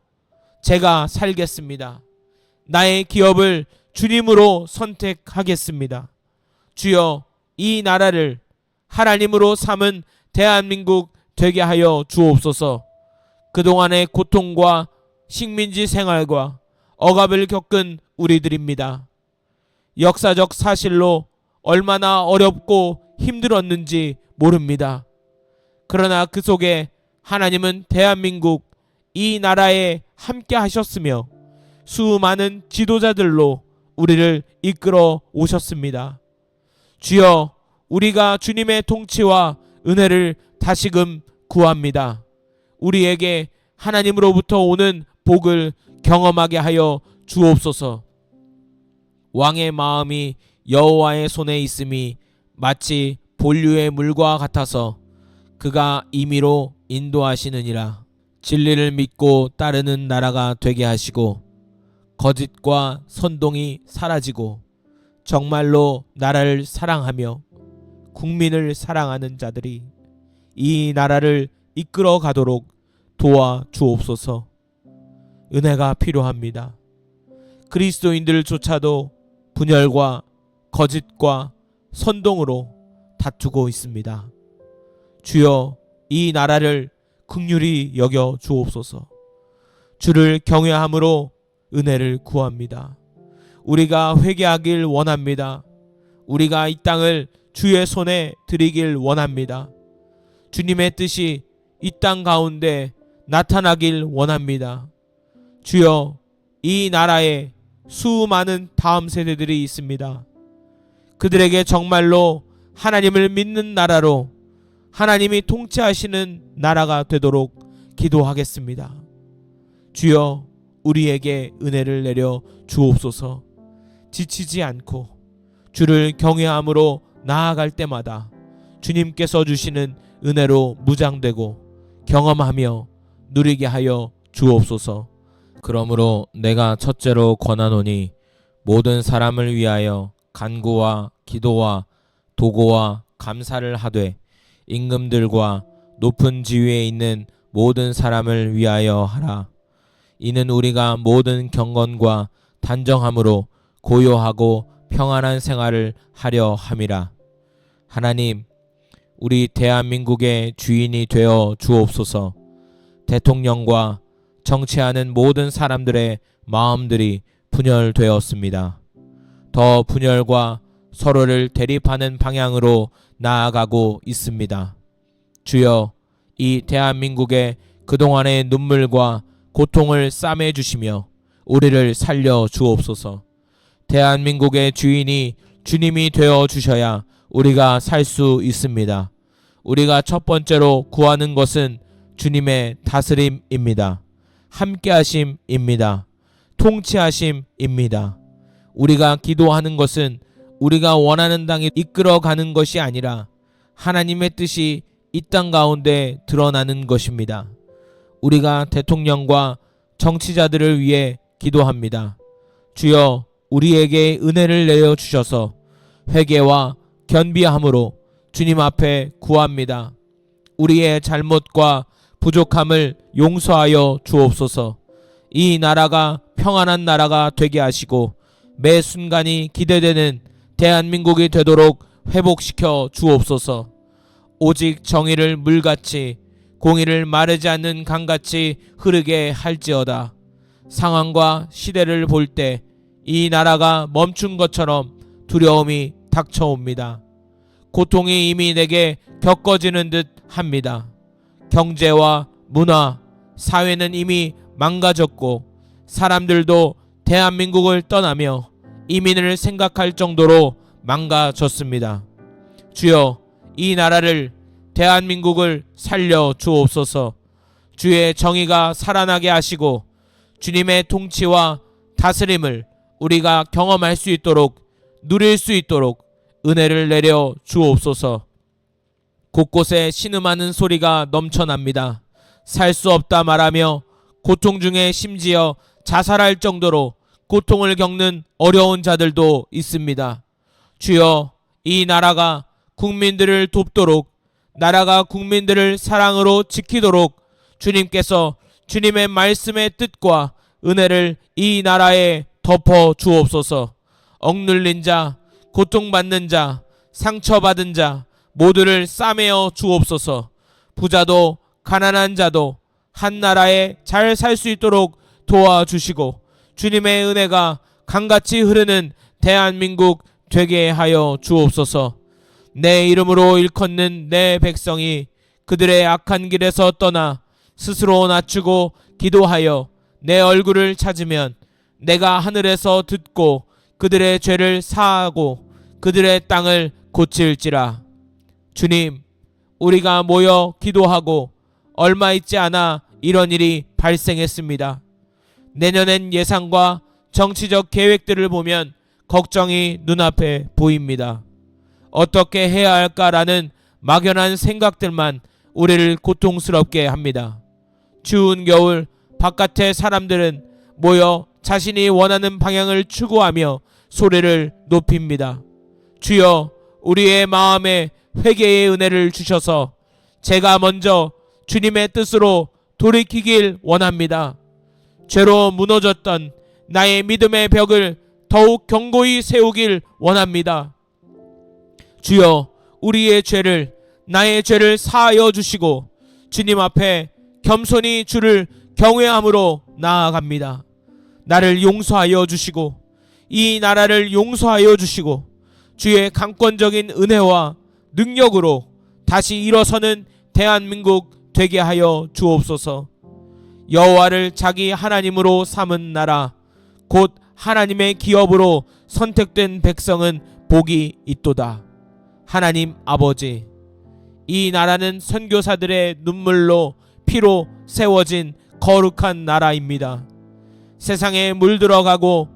제가 살겠습니다. 나의 기업을 주님으로 선택하겠습니다. 주여, 이 나라를 하나님으로 삼은 대한민국 되게 하여 주옵소서. 그동안의 고통과 식민지 생활과 억압을 겪은 우리들입니다. 역사적 사실로 얼마나 어렵고 힘들었는지 모릅니다. 그러나 그 속에 하나님은 대한민국, 이 나라에 함께 하셨으며 수많은 지도자들로 우리를 이끌어 오셨습니다. 주여, 우리가 주님의 통치와 은혜를 다시금 구합니다. 우리에게 하나님으로부터 오는 복을 경험하게 하여 주옵소서. 왕의 마음이 여호와의 손에 있음이 마치 본류의 물과 같아서 그가 임의로 인도하시느니라. 진리를 믿고 따르는 나라가 되게 하시고 거짓과 선동이 사라지고 정말로 나라를 사랑하며 국민을 사랑하는 자들이 이 나라를 이끌어 가도록 도와 주옵소서. 은혜가 필요합니다. 그리스도인들조차도 분열과 거짓과 선동으로 다투고 있습니다. 주여, 이 나라를 긍휼히 여겨 주옵소서. 주를 경외함으로 은혜를 구합니다. 우리가 회개하길 원합니다. 우리가 이 땅을 주의 손에 드리길 원합니다. 주님의 뜻이 이 땅 가운데 나타나길 원합니다. 주여, 이 나라에 수많은 다음 세대들이 있습니다. 그들에게 정말로 하나님을 믿는 나라로 하나님이 통치하시는 나라가 되도록 기도하겠습니다. 주여, 우리에게 은혜를 내려 주옵소서. 지치지 않고 주를 경외함으로 나아갈 때마다 주님께서 주시는 은혜로 무장되고 경험하며 누리게 하여 주옵소서. 그러므로 내가 첫째로 권하노니 모든 사람을 위하여 간구와 기도와 도고와 감사를 하되 임금들과 높은 지위에 있는 모든 사람을 위하여 하라. 이는 우리가 모든 경건과 단정함으로 고요하고 평안한 생활을 하려 함이라. 하나님, 우리 대한민국의 주인이 되어 주옵소서. 대통령과 정치하는 모든 사람들의 마음들이 분열되었습니다. 더 분열과 서로를 대립하는 방향으로 나아가고 있습니다. 주여, 이 대한민국의 그동안의 눈물과 고통을 싸매 주시며 우리를 살려 주옵소서. 대한민국의 주인이 주님이 되어 주셔야 우리가 살 수 있습니다. 우리가 첫 번째로 구하는 것은 주님의 다스림입니다. 함께하심입니다. 통치하심입니다. 우리가 기도하는 것은 우리가 원하는 땅에 이끌어가는 것이 아니라 하나님의 뜻이 이 땅 가운데 드러나는 것입니다. 우리가 대통령과 정치자들을 위해 기도합니다. 주여, 우리에게 은혜를 내려 주셔서 회개와 견비함으로 주님 앞에 구합니다. 우리의 잘못과 부족함을 용서하여 주옵소서. 이 나라가 평안한 나라가 되게 하시고 매 순간이 기대되는 대한민국이 되도록 회복시켜 주옵소서. 오직 정의를 물같이 공의를 마르지 않는 강같이 흐르게 할지어다. 상황과 시대를 볼 때 이 나라가 멈춘 것처럼 두려움이 닥쳐옵니다. 고통이 이미 내게 겪어지는 듯 합니다. 경제와 문화, 사회는 이미 망가졌고 사람들도 대한민국을 떠나며 이민을 생각할 정도로 망가졌습니다. 주여, 이 나라를, 대한민국을 살려 주옵소서. 주의 정의가 살아나게 하시고 주님의 통치와 다스림을 우리가 경험할 수 있도록, 누릴 수 있도록 은혜를 내려 주옵소서. 곳곳에 신음하는 소리가 넘쳐납니다. 살 수 없다 말하며 고통 중에 심지어 자살할 정도로 고통을 겪는 어려운 자들도 있습니다. 주여, 이 나라가 국민들을 돕도록, 나라가 국민들을 사랑으로 지키도록 주님께서 주님의 말씀의 뜻과 은혜를 이 나라에 덮어 주옵소서. 억눌린 자, 고통받는 자, 상처받은 자 모두를 싸매어 주옵소서. 부자도 가난한 자도 한 나라에 잘 살 수 있도록 도와주시고 주님의 은혜가 강같이 흐르는 대한민국 되게 하여 주옵소서. 내 이름으로 일컫는 내 백성이 그들의 악한 길에서 떠나 스스로 낮추고 기도하여 내 얼굴을 찾으면 내가 하늘에서 듣고 그들의 죄를 사하고 그들의 땅을 고칠지라. 주님, 우리가 모여 기도하고 얼마 있지 않아 이런 일이 발생했습니다. 내년엔 예상과 정치적 계획들을 보면 걱정이 눈앞에 보입니다. 어떻게 해야 할까라는 막연한 생각들만 우리를 고통스럽게 합니다. 추운 겨울 바깥의 사람들은 모여 자신이 원하는 방향을 추구하며 소리를 높입니다. 주여, 우리의 마음에 회개의 은혜를 주셔서 제가 먼저 주님의 뜻으로 돌이키길 원합니다. 죄로 무너졌던 나의 믿음의 벽을 더욱 견고히 세우길 원합니다. 주여, 우리의 죄를, 나의 죄를 사하여 주시고 주님 앞에 겸손히 주를 경외함으로 나아갑니다. 나를 용서하여 주시고 이 나라를 용서하여 주시고 주의 강권적인 은혜와 능력으로 다시 일어서는 대한민국 되게 하여 주옵소서. 여호와를 자기 하나님으로 삼은 나라, 곧 하나님의 기업으로 선택된 백성은 복이 있도다. 하나님 아버지, 이 나라는 선교사들의 눈물로 피로 세워진 거룩한 나라입니다. 세상에 물들어가고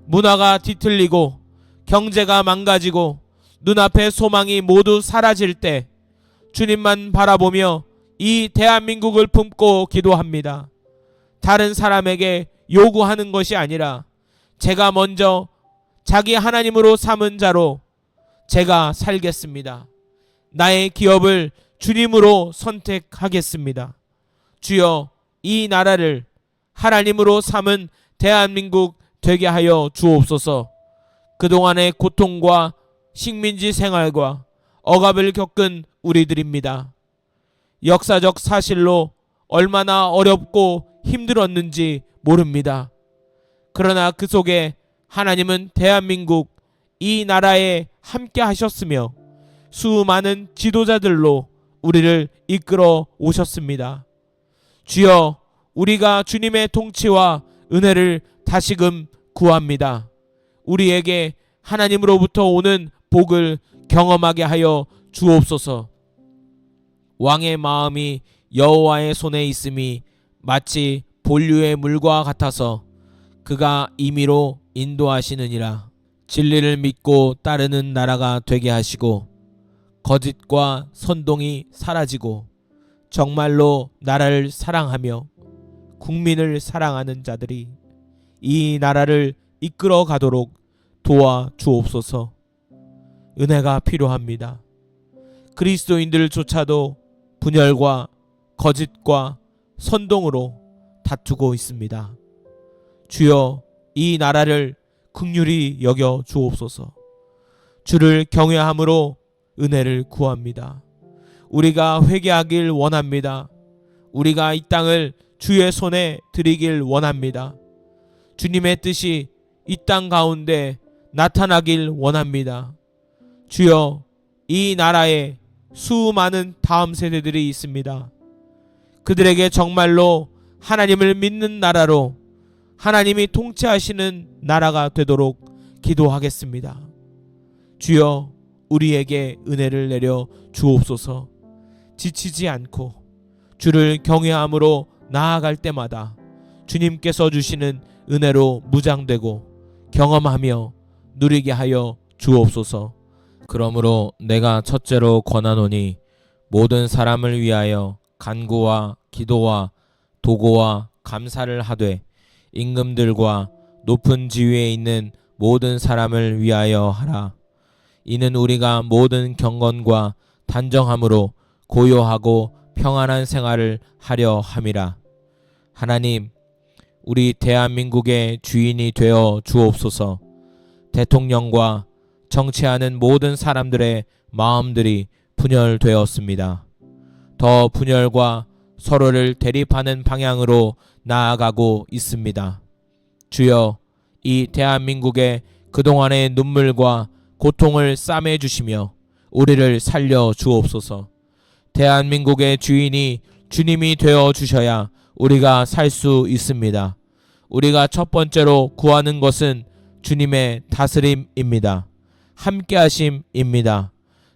문화가 뒤틀리고 경제가 망가지고 눈앞의 소망이 모두 사라질 때 주님만 바라보며 이 대한민국을 품고 기도합니다. 다른 사람에게 요구하는 것이 아니라 제가 먼저 자기 하나님으로 삼은 자로 제가 살겠습니다. 나의 기업을 주님으로 선택하겠습니다. 주여, 이 나라를 하나님으로 삼은 대한민국 되게 하여 주옵소서. 그동안의 고통과 식민지 생활과 억압을 겪은 우리들입니다. 역사적 사실로 얼마나 어렵고 힘들었는지 모릅니다. 그러나 그 속에 하나님은 대한민국, 이 나라에 함께 하셨으며 수많은 지도자들로 우리를 이끌어 오셨습니다. 주여, 우리가 주님의 통치와 은혜를 다시금 구합니다. 우리에게 하나님으로부터 오는 복을 경험하게 하여 주옵소서. 왕의 마음이 여호와의 손에 있음이 마치 본류의 물과 같아서 그가 임의로 인도하시느니라. 진리를 믿고 따르는 나라가 되게 하시고 거짓과 선동이 사라지고 정말로 나라를 사랑하며 국민을 사랑하는 자들이 이 나라를 이끌어 가도록 도와 주옵소서. 은혜가 필요합니다. 그리스도인들조차도 분열과 거짓과 선동으로 다투고 있습니다. 주여, 이 나라를 긍휼히 여겨 주옵소서. 주를 경외함으로 은혜를 구합니다. 우리가 회개하길 원합니다. 우리가 이 땅을 주의 손에 드리길 원합니다. 주님의 뜻이 이 땅 가운데 나타나길 원합니다. 주여, 이 나라에 수많은 다음 세대들이 있습니다. 그들에게 정말로 하나님을 믿는 나라로 하나님이 통치하시는 나라가 되도록 기도하겠습니다. 주여, 우리에게 은혜를 내려 주옵소서. 지치지 않고 주를 경외함으로 나아갈 때마다 주님께서 주시는 은혜로 무장되고 경험하며 누리게 하여 주옵소서. 그러므로 내가 첫째로 권하노니 모든 사람을 위하여 간구와 기도와 도고와 감사를 하되 임금들과 높은 지위에 있는 모든 사람을 위하여 하라. 이는 우리가 모든 경건과 단정함으로 고요하고 평안한 생활을 하려 함이라. 하나님, 우리 대한민국의 주인이 되어 주옵소서. 대통령과 정치하는 모든 사람들의 마음들이 분열되었습니다. 더 분열과 서로를 대립하는 방향으로 나아가고 있습니다. 주여, 이 대한민국의 그동안의 눈물과 고통을 싸매 주시며 우리를 살려 주옵소서. 대한민국의 주인이 주님이 되어 주셔야 우리가 살 수 있습니다. 우리가 첫 번째로 구하는 것은 주님의 다스림입니다. 함께하심입니다.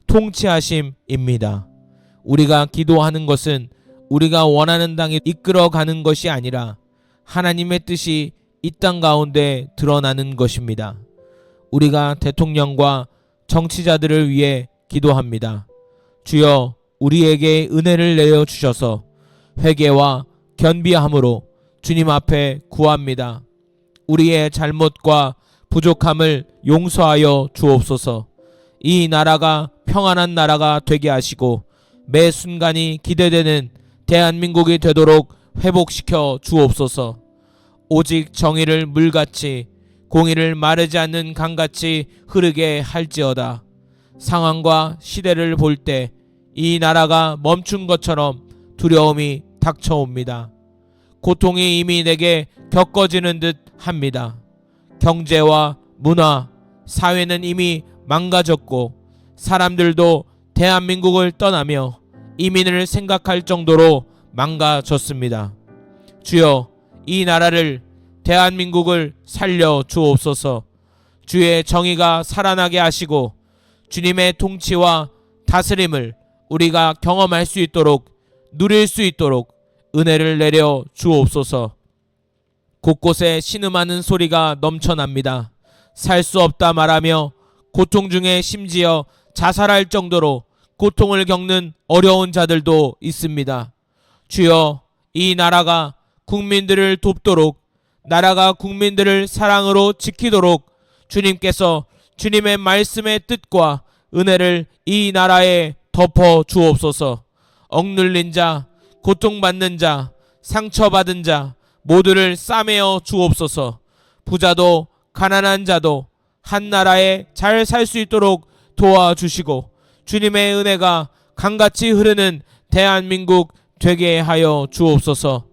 통치하심입니다. 우리가 기도하는 것은 우리가 원하는 땅에 이끌어가는 것이 아니라 하나님의 뜻이 이 땅 가운데 드러나는 것입니다. 우리가 대통령과 정치자들을 위해 기도합니다. 주여, 우리에게 은혜를 내려주셔서 회개와 견비함으로 주님 앞에 구합니다. 우리의 잘못과 부족함을 용서하여 주옵소서. 이 나라가 평안한 나라가 되게 하시고 매 순간이 기대되는 대한민국이 되도록 회복시켜 주옵소서. 오직 정의를 물같이 공의를 마르지 않는 강같이 흐르게 할지어다. 상황과 시대를 볼 때 이 나라가 멈춘 것처럼 두려움이 닥쳐옵니다. 고통이 이미 내게 겪어지는 듯 합니다. 경제와 문화, 사회는 이미 망가졌고 사람들도 대한민국을 떠나며 이민을 생각할 정도로 망가졌습니다. 주여, 이 나라를, 대한민국을 살려 주옵소서. 주의 정의가 살아나게 하시고 주님의 통치와 다스림을 우리가 경험할 수 있도록, 누릴 수 있도록 은혜를 내려 주옵소서. 곳곳에 신음하는 소리가 넘쳐납니다. 살 수 없다 말하며 고통 중에 심지어 자살할 정도로 고통을 겪는 어려운 자들도 있습니다. 주여, 이 나라가 국민들을 돕도록, 나라가 국민들을 사랑으로 지키도록 주님께서 주님의 말씀의 뜻과 은혜를 이 나라에 덮어 주옵소서. 억눌린 자, 고통받는 자, 상처받은 자 모두를 싸매어 주옵소서. 부자도 가난한 자도 한 나라에 잘 살 수 있도록 도와주시고 주님의 은혜가 강같이 흐르는 대한민국 되게 하여 주옵소서.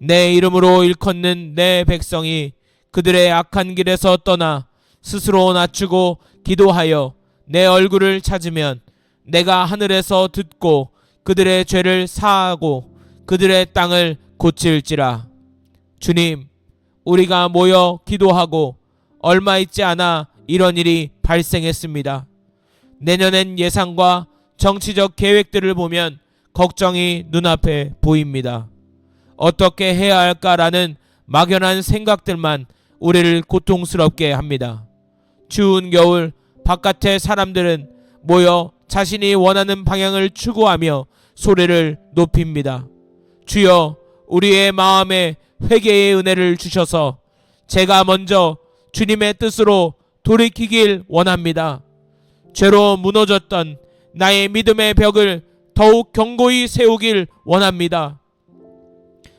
내 이름으로 일컫는 내 백성이 그들의 악한 길에서 떠나 스스로 낮추고 기도하여 내 얼굴을 찾으면 내가 하늘에서 듣고 그들의 죄를 사하고 그들의 땅을 고칠지라. 주님, 우리가 모여 기도하고 얼마 있지 않아 이런 일이 발생했습니다. 내년엔 예상과 정치적 계획들을 보면 걱정이 눈앞에 보입니다. 어떻게 해야 할까라는 막연한 생각들만 우리를 고통스럽게 합니다. 추운 겨울 바깥의 사람들은 모여 자신이 원하는 방향을 추구하며 소리를 높입니다. 주여, 우리의 마음에 회개의 은혜를 주셔서 제가 먼저 주님의 뜻으로 돌이키길 원합니다. 죄로 무너졌던 나의 믿음의 벽을 더욱 견고히 세우길 원합니다.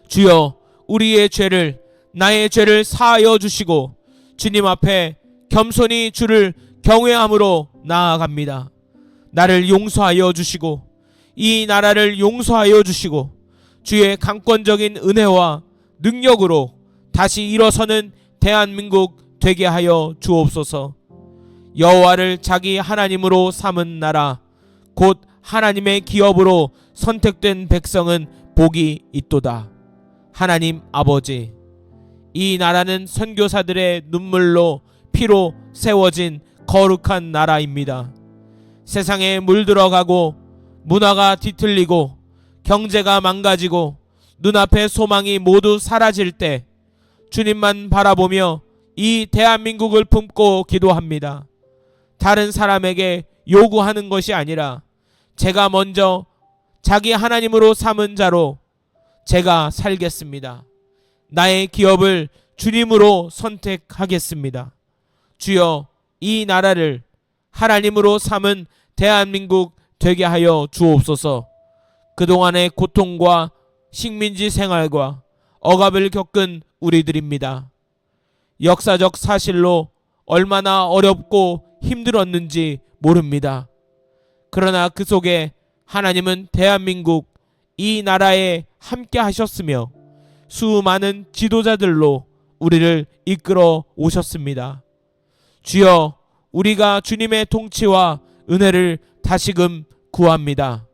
주여, 우리의 죄를, 나의 죄를 사하여 주시고 주님 앞에 겸손히 주를 경외함으로 나아갑니다. 나를 용서하여 주시고 이 나라를 용서하여 주시고 주의 강권적인 은혜와 능력으로 다시 일어서는 대한민국 되게 하여 주옵소서. 여호와를 자기 하나님으로 삼은 나라, 곧 하나님의 기업으로 선택된 백성은 복이 있도다. 하나님 아버지, 이 나라는 선교사들의 눈물로 피로 세워진 거룩한 나라입니다. 세상에 물들어가고 문화가 뒤틀리고 경제가 망가지고 눈앞의 소망이 모두 사라질 때 주님만 바라보며 이 대한민국을 품고 기도합니다. 다른 사람에게 요구하는 것이 아니라 제가 먼저 자기 하나님으로 삼은 자로 제가 살겠습니다. 나의 기업을 주님으로 선택하겠습니다. 주여, 이 나라를 하나님으로 삼은 대한민국 되게 하여 주옵소서. 그동안의 고통과 식민지 생활과 억압을 겪은 우리들입니다. 역사적 사실로 얼마나 어렵고 힘들었는지 모릅니다. 그러나 그 속에 하나님은 대한민국, 이 나라에 함께 하셨으며 수많은 지도자들로 우리를 이끌어 오셨습니다. 주여, 우리가 주님의 통치와 은혜를 다시금 구합니다.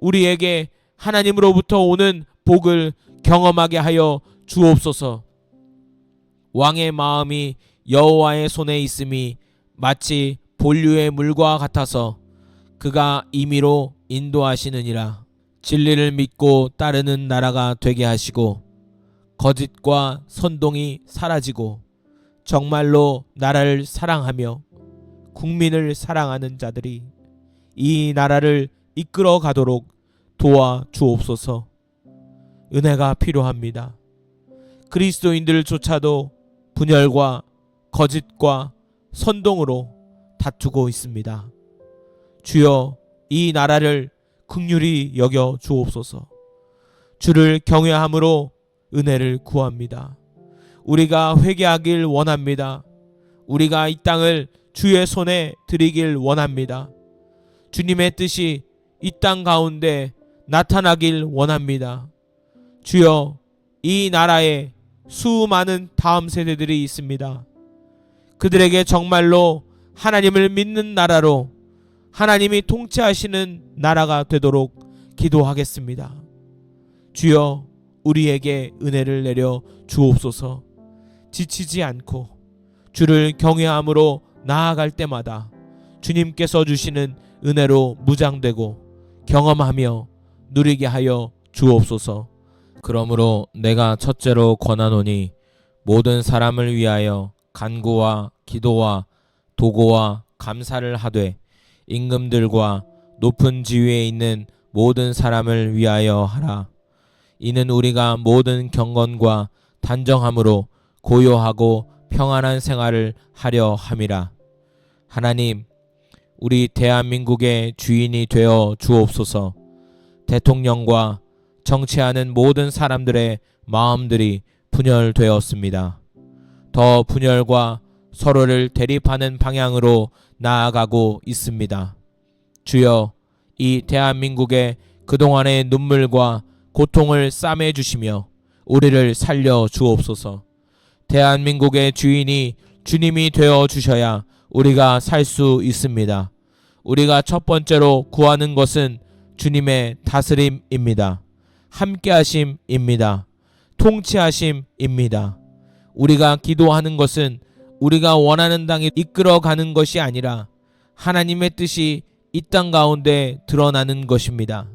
우리에게 하나님으로부터 오는 복을 경험하게 하여 주옵소서. 왕의 마음이 여호와의 손에 있음이 마치 본류의 물과 같아서 그가 임의로 인도하시느니라. 진리를 믿고 따르는 나라가 되게 하시고 거짓과 선동이 사라지고 정말로 나라를 사랑하며 국민을 사랑하는 자들이 이 나라를 이끌어 가도록 도와 주옵소서. 은혜가 필요합니다. 그리스도인들조차도 분열과 거짓과 선동으로 다투고 있습니다. 주여, 이 나라를 긍휼히 여겨 주옵소서. 주를 경외함으로 은혜를 구합니다. 우리가 회개하길 원합니다. 우리가 이 땅을 주의 손에 드리길 원합니다. 주님의 뜻이 이 땅 가운데 나타나길 원합니다. 주여, 이 나라에 수많은 다음 세대들이 있습니다. 그들에게 정말로 하나님을 믿는 나라로 하나님이 통치하시는 나라가 되도록 기도하겠습니다. 주여, 우리에게 은혜를 내려 주옵소서. 지치지 않고 주를 경외함으로 나아갈 때마다 주님께서 주시는 은혜로 무장되고 경험하며 누리게 하여 주옵소서. 그러므로 내가 첫째로 권하노니 모든 사람을 위하여 간구와 기도와 도고와 감사를 하되 임금들과 높은 지위에 있는 모든 사람을 위하여 하라. 이는 우리가 모든 경건과 단정함으로 고요하고 평안한 생활을 하려 함이라. 하나님, 우리 대한민국의 주인이 되어 주옵소서. 대통령과 정치하는 모든 사람들의 마음들이 분열되었습니다. 더 분열과 서로를 대립하는 방향으로 나아가고 있습니다. 주여, 이 대한민국의 그동안의 눈물과 고통을 싸매 주시며 우리를 살려 주옵소서. 대한민국의 주인이 주님이 되어 주셔야 우리가 살 수 있습니다. 우리가 첫 번째로 구하는 것은 주님의 다스림입니다. 함께하심입니다. 통치하심입니다. 우리가 기도하는 것은 우리가 원하는 당에 이끌어가는 것이 아니라 하나님의 뜻이 이 땅 가운데 드러나는 것입니다.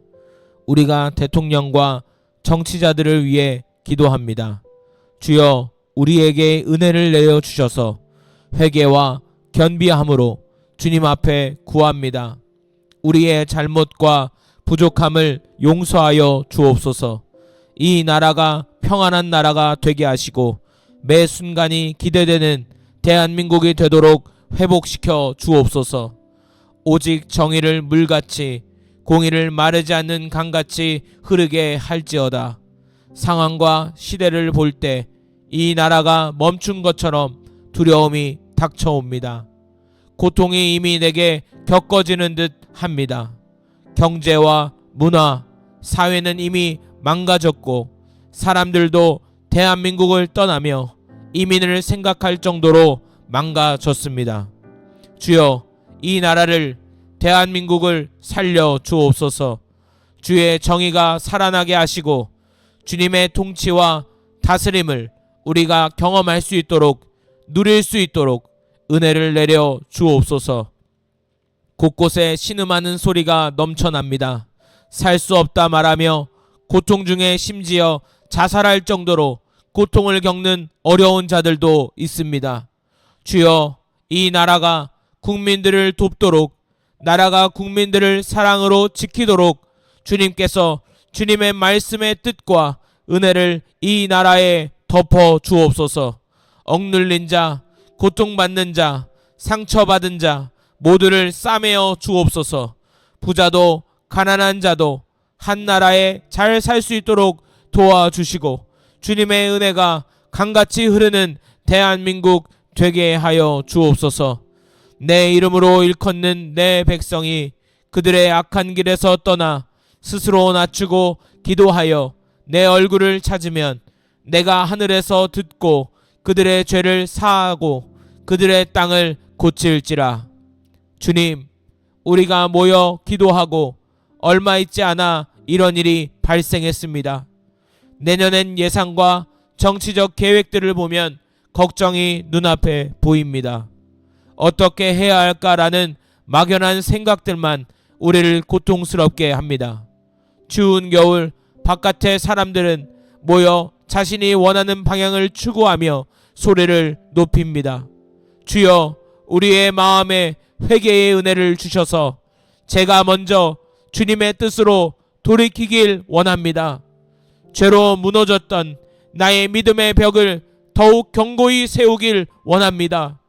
우리가 대통령과 정치자들을 위해 기도합니다. 주여, 우리에게 은혜를 내려 주셔서 회개와 견비함으로 주님 앞에 구합니다. 우리의 잘못과 부족함을 용서하여 주옵소서. 이 나라가 평안한 나라가 되게 하시고 매 순간이 기대되는 대한민국이 되도록 회복시켜 주옵소서. 오직 정의를 물같이 공의를 마르지 않는 강같이 흐르게 할지어다. 상황과 시대를 볼 때 이 나라가 멈춘 것처럼 두려움이 닥쳐옵니다. 고통이 이미 내게 겪어지는 듯 합니다. 경제와 문화, 사회는 이미 망가졌고 사람들도 대한민국을 떠나며 이민을 생각할 정도로 망가졌습니다. 주여, 이 나라를, 대한민국을 살려 주옵소서. 주의 정의가 살아나게 하시고 주님의 통치와 다스림을 우리가 경험할 수 있도록, 누릴 수 있도록 은혜를 내려 주옵소서. 곳곳에 신음하는 소리가 넘쳐납니다. 살 수 없다 말하며 고통 중에 심지어 자살할 정도로 고통을 겪는 어려운 자들도 있습니다. 주여, 이 나라가 국민들을 돕도록, 나라가 국민들을 사랑으로 지키도록 주님께서 주님의 말씀의 뜻과 은혜를 이 나라에 덮어 주옵소서. 억눌린 자, 고통받는 자, 상처받은 자 모두를 싸매어 주옵소서. 부자도 가난한 자도 한 나라에 잘 살 수 있도록 도와주시고 주님의 은혜가 강같이 흐르는 대한민국 되게 하여 주옵소서. 내 이름으로 일컫는 내 백성이 그들의 악한 길에서 떠나 스스로 낮추고 기도하여 내 얼굴을 찾으면 내가 하늘에서 듣고 그들의 죄를 사하고 그들의 땅을 고칠지라. 주님, 우리가 모여 기도하고 얼마 있지 않아 이런 일이 발생했습니다. 내년엔 예상과 정치적 계획들을 보면 걱정이 눈앞에 보입니다. 어떻게 해야 할까라는 막연한 생각들만 우리를 고통스럽게 합니다. 추운 겨울 바깥의 사람들은 모여 자신이 원하는 방향을 추구하며 소리를 높입니다. 주여, 우리의 마음에 회개의 은혜를 주셔서 제가 먼저 주님의 뜻으로 돌이키길 원합니다. 죄로 무너졌던 나의 믿음의 벽을 더욱 견고히 세우길 원합니다.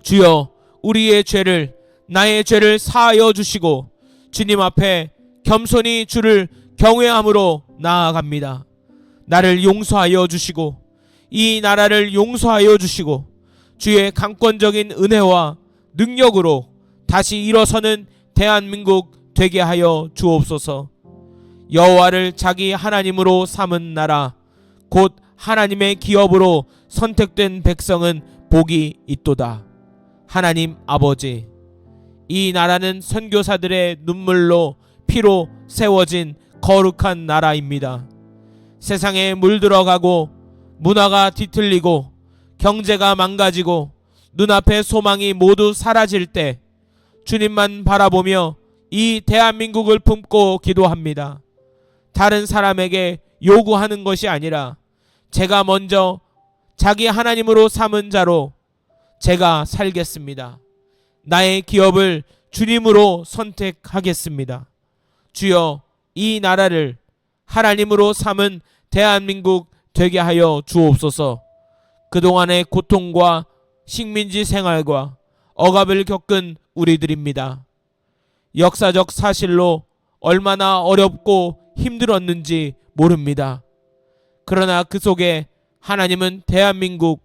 주여, 우리의 죄를, 나의 죄를 사하여 주시고 주님 앞에 겸손히 주를 경외함으로 나아갑니다. 나를 용서하여 주시고 이 나라를 용서하여 주시고 주의 강권적인 은혜와 능력으로 다시 일어서는 대한민국 되게 하여 주옵소서. 여호와를 자기 하나님으로 삼은 나라, 곧 하나님의 기업으로 선택된 백성은 복이 있도다. 하나님 아버지, 이 나라는 선교사들의 눈물로 피로 세워진 거룩한 나라입니다. 세상에 물들어가고 문화가 뒤틀리고 경제가 망가지고 눈앞의 소망이 모두 사라질 때 주님만 바라보며 이 대한민국을 품고 기도합니다. 다른 사람에게 요구하는 것이 아니라 제가 먼저 자기 하나님으로 삼은 자로 제가 살겠습니다. 나의 기업을 주님으로 선택하겠습니다. 주여, 이 나라를 하나님으로 삼은 대한민국 되게 하여 주옵소서. 그동안의 고통과 식민지 생활과 억압을 겪은 우리들입니다. 역사적 사실로 얼마나 어렵고 힘들었는지 모릅니다. 그러나 그 속에 하나님은 대한민국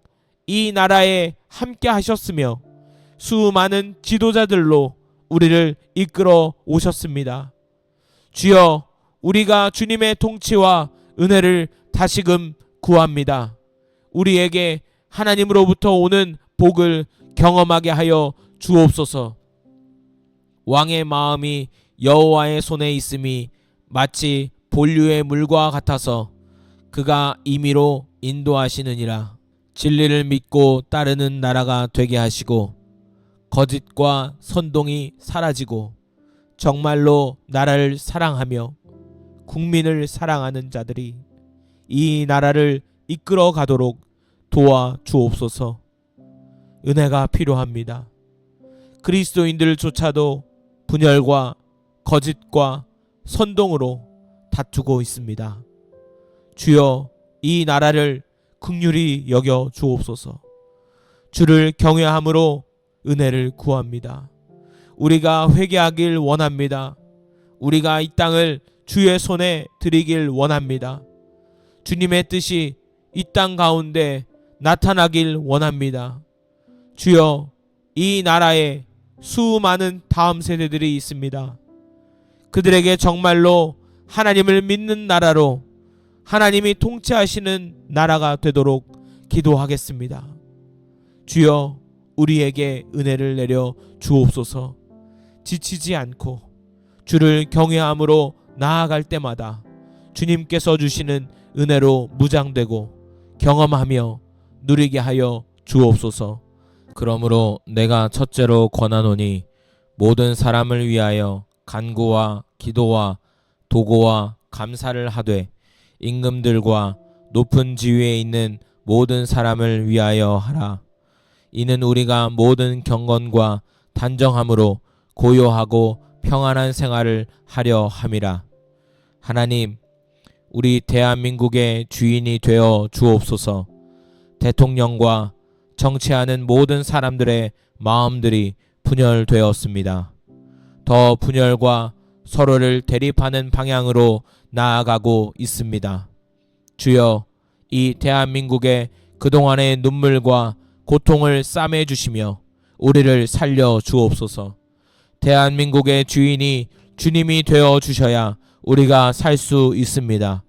이 나라에 함께 하셨으며 수많은 지도자들로 우리를 이끌어 오셨습니다. 주여, 우리가 주님의 통치와 은혜를 다시금 구합니다. 우리에게 하나님으로부터 오는 복을 경험하게 하여 주옵소서. 왕의 마음이 여호와의 손에 있음이 마치 본류의 물과 같아서 그가 임의로 인도하시느니라. 진리를 믿고 따르는 나라가 되게 하시고 거짓과 선동이 사라지고 정말로 나라를 사랑하며 국민을 사랑하는 자들이 이 나라를 이끌어 가도록 도와 주옵소서. 은혜가 필요합니다. 그리스도인들조차도 분열과 거짓과 선동으로 다투고 있습니다. 주여, 이 나라를 긍휼히 여겨 주옵소서. 주를 경외함으로 은혜를 구합니다. 우리가 회개하길 원합니다. 우리가 이 땅을 주의 손에 드리길 원합니다. 주님의 뜻이 이 땅 가운데 나타나길 원합니다. 주여, 이 나라에 수많은 다음 세대들이 있습니다. 그들에게 정말로 하나님을 믿는 나라로 하나님이 통치하시는 나라가 되도록 기도하겠습니다. 주여, 우리에게 은혜를 내려 주옵소서. 지치지 않고 주를 경외함으로 나아갈 때마다 주님께서 주시는 은혜로 무장되고 경험하며 누리게 하여 주옵소서. 그러므로 내가 첫째로 권하노니 모든 사람을 위하여 간구와 기도와 도고와 감사를 하되 임금들과 높은 지위에 있는 모든 사람을 위하여 하라. 이는 우리가 모든 경건과 단정함으로 고요하고 평안한 생활을 하려 함이라. 하나님, 우리 대한민국의 주인이 되어 주옵소서. 대통령과 정치하는 모든 사람들의 마음들이 분열되었습니다. 더 분열과 서로를 대립하는 방향으로 나아가고 있습니다. 주여, 이 대한민국의 그동안의 눈물과 고통을 싸매 주시며 우리를 살려 주옵소서. 대한민국의 주인이 주님이 되어 주셔야 우리가 살 수 있습니다.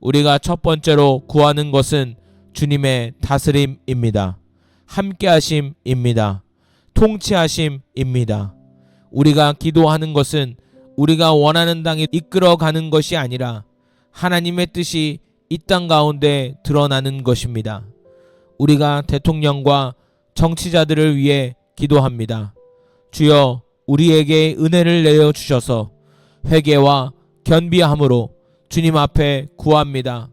우리가 첫 번째로 구하는 것은 주님의 다스림입니다. 함께하심입니다. 통치하심입니다. 우리가 기도하는 것은 우리가 원하는 땅에 이끌어가는 것이 아니라 하나님의 뜻이 이 땅 가운데 드러나는 것입니다. 우리가 대통령과 정치자들을 위해 기도합니다. 주여, 우리에게 은혜를 내려 주셔서 회개와 견비함으로 주님 앞에 구합니다.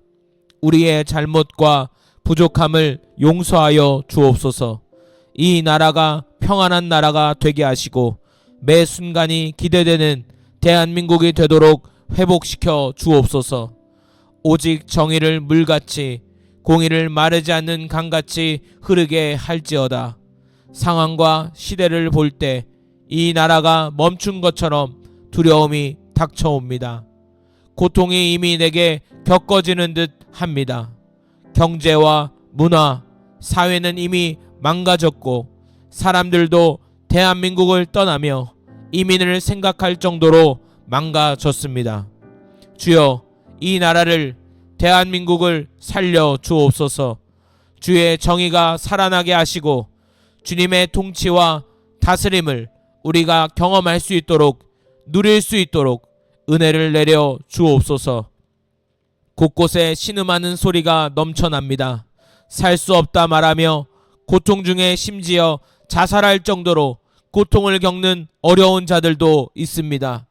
우리의 잘못과 부족함을 용서하여 주옵소서. 이 나라가 평안한 나라가 되게 하시고 매 순간이 기대되는 대한민국이 되도록 회복시켜 주옵소서. 오직 정의를 물같이 공의를 마르지 않는 강같이 흐르게 할지어다. 상황과 시대를 볼 때 이 나라가 멈춘 것처럼 두려움이 닥쳐옵니다. 고통이 이미 내게 겪어지는 듯 합니다. 경제와 문화, 사회는 이미 망가졌고 사람들도 대한민국을 떠나며 이민을 생각할 정도로 망가졌습니다. 주여, 이 나라를, 대한민국을 살려 주옵소서. 주의 정의가 살아나게 하시고 주님의 통치와 다스림을 우리가 경험할 수 있도록, 누릴 수 있도록 은혜를 내려 주옵소서. 곳곳에 신음하는 소리가 넘쳐납니다. 살 수 없다 말하며 고통 중에 심지어 자살할 정도로 고통을 겪는 어려운 자들도 있습니다.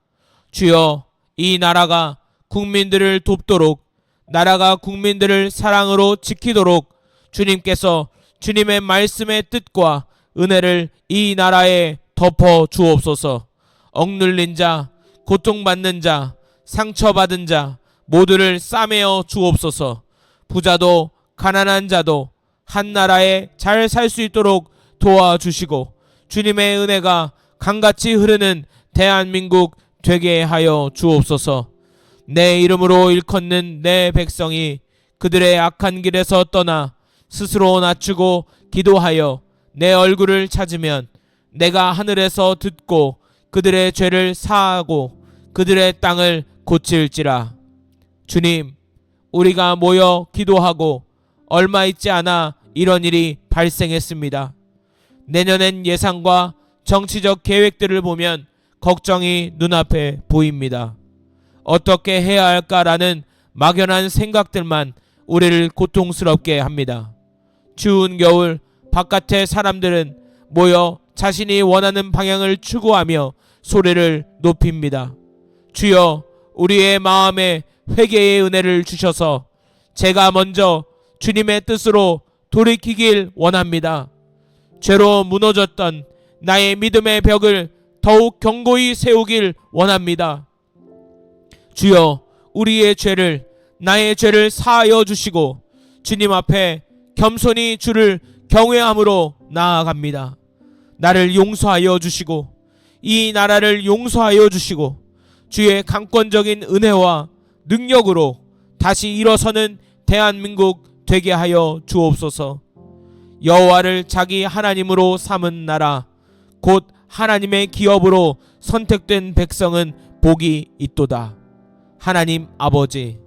주여, 이 나라가 국민들을 돕도록, 나라가 국민들을 사랑으로 지키도록 주님께서 주님의 말씀의 뜻과 은혜를 이 나라에 덮어 주옵소서. 억눌린 자, 고통받는 자, 상처받은 자 모두를 싸매어 주옵소서. 부자도 가난한 자도 한 나라에 잘 살 수 있도록 도와주시고 주님의 은혜가 강같이 흐르는 대한민국 되게 하여 주옵소서. 내 이름으로 일컫는 내 백성이 그들의 악한 길에서 떠나 스스로 낮추고 기도하여 내 얼굴을 찾으면 내가 하늘에서 듣고 그들의 죄를 사하고 그들의 땅을 고칠지라. 주님, 우리가 모여 기도하고 얼마 있지 않아 이런 일이 발생했습니다. 내년엔 예상과 정치적 계획들을 보면 걱정이 눈앞에 보입니다. 어떻게 해야 할까라는 막연한 생각들만 우리를 고통스럽게 합니다. 추운 겨울 바깥의 사람들은 모여 자신이 원하는 방향을 추구하며 소리를 높입니다. 주여, 우리의 마음에 회개의 은혜를 주셔서 제가 먼저 주님의 뜻으로 돌이키길 원합니다. 죄로 무너졌던 나의 믿음의 벽을 더욱 견고히 세우길 원합니다. 주여, 우리의 죄를, 나의 죄를 사하여 주시고 주님 앞에 겸손히 주를 경외함으로 나아갑니다. 나를 용서하여 주시고 이 나라를 용서하여 주시고 주의 강권적인 은혜와 능력으로 다시 일어서는 대한민국 되게 하여 주옵소서. 여호와를 자기 하나님으로 삼은 나라, 곧 하나님의 기업으로 선택된 백성은 복이 있도다. 하나님 아버지,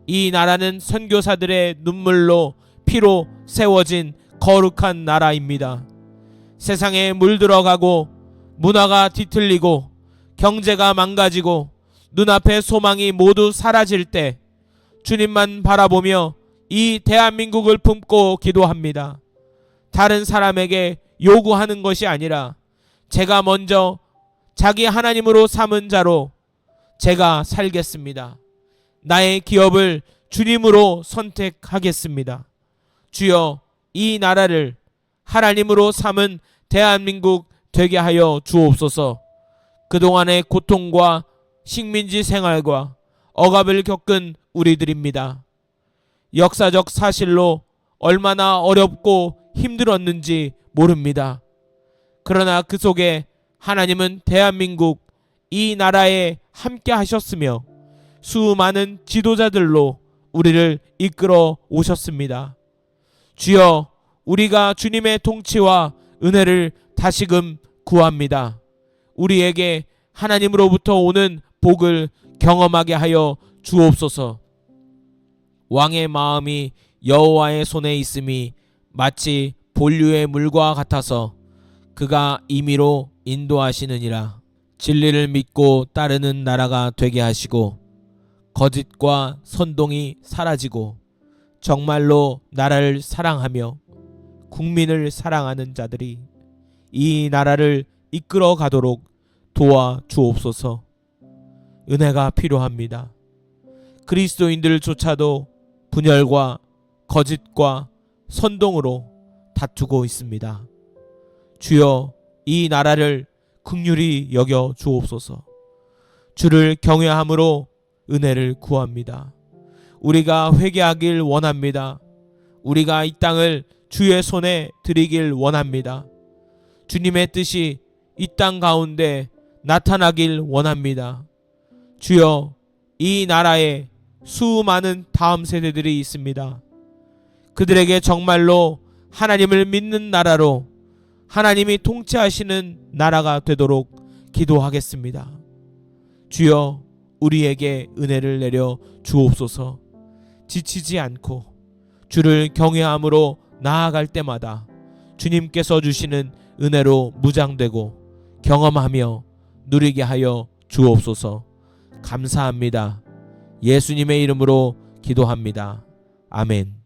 이 나라는 선교사들의 눈물로 피로 세워진 거룩한 나라입니다. 세상에 물들어가고 문화가 뒤틀리고 경제가 망가지고 눈앞의 소망이 모두 사라질 때 주님만 바라보며 이 대한민국을 품고 기도합니다. 다른 사람에게 요구하는 것이 아니라 제가 먼저 자기 하나님으로 삼은 자로 제가 살겠습니다. 나의 기업을 주님으로 선택하겠습니다. 주여, 이 나라를 하나님으로 삼은 대한민국 되게 하여 주옵소서. 그동안의 고통과 식민지 생활과 억압을 겪은 우리들입니다. 역사적 사실로 얼마나 어렵고 힘들었는지 모릅니다. 그러나 그 속에 하나님은 대한민국, 이 나라에 함께 하셨으며 수많은 지도자들로 우리를 이끌어 오셨습니다. 주여, 우리가 주님의 통치와 은혜를 다시금 구합니다. 우리에게 하나님으로부터 오는 복을 경험하게 하여 주옵소서. 왕의 마음이 여호와의 손에 있음이 마치 본류의 물과 같아서 그가 임의로 인도하시느니라. 진리를 믿고 따르는 나라가 되게 하시고 거짓과 선동이 사라지고 정말로 나라를 사랑하며 국민을 사랑하는 자들이 이 나라를 이끌어 가도록 도와 주옵소서. 은혜가 필요합니다. 그리스도인들조차도 분열과 거짓과 선동으로 다투고 있습니다. 주여, 이 나라를 긍휼히 여겨 주옵소서. 주를 경외함으로 은혜를 구합니다. 우리가 회개하길 원합니다. 우리가 이 땅을 주의 손에 드리길 원합니다. 주님의 뜻이 이 땅 가운데 나타나길 원합니다. 주여, 이 나라에 수많은 다음 세대들이 있습니다. 그들에게 정말로 하나님을 믿는 나라로 하나님이 통치하시는 나라가 되도록 기도하겠습니다. 주여, 우리에게 은혜를 내려 주옵소서. 지치지 않고 주를 경외함으로 나아갈 때마다 주님께서 주시는 은혜로 무장되고 경험하며 누리게 하여 주옵소서. 감사합니다. 예수님의 이름으로 기도합니다. 아멘.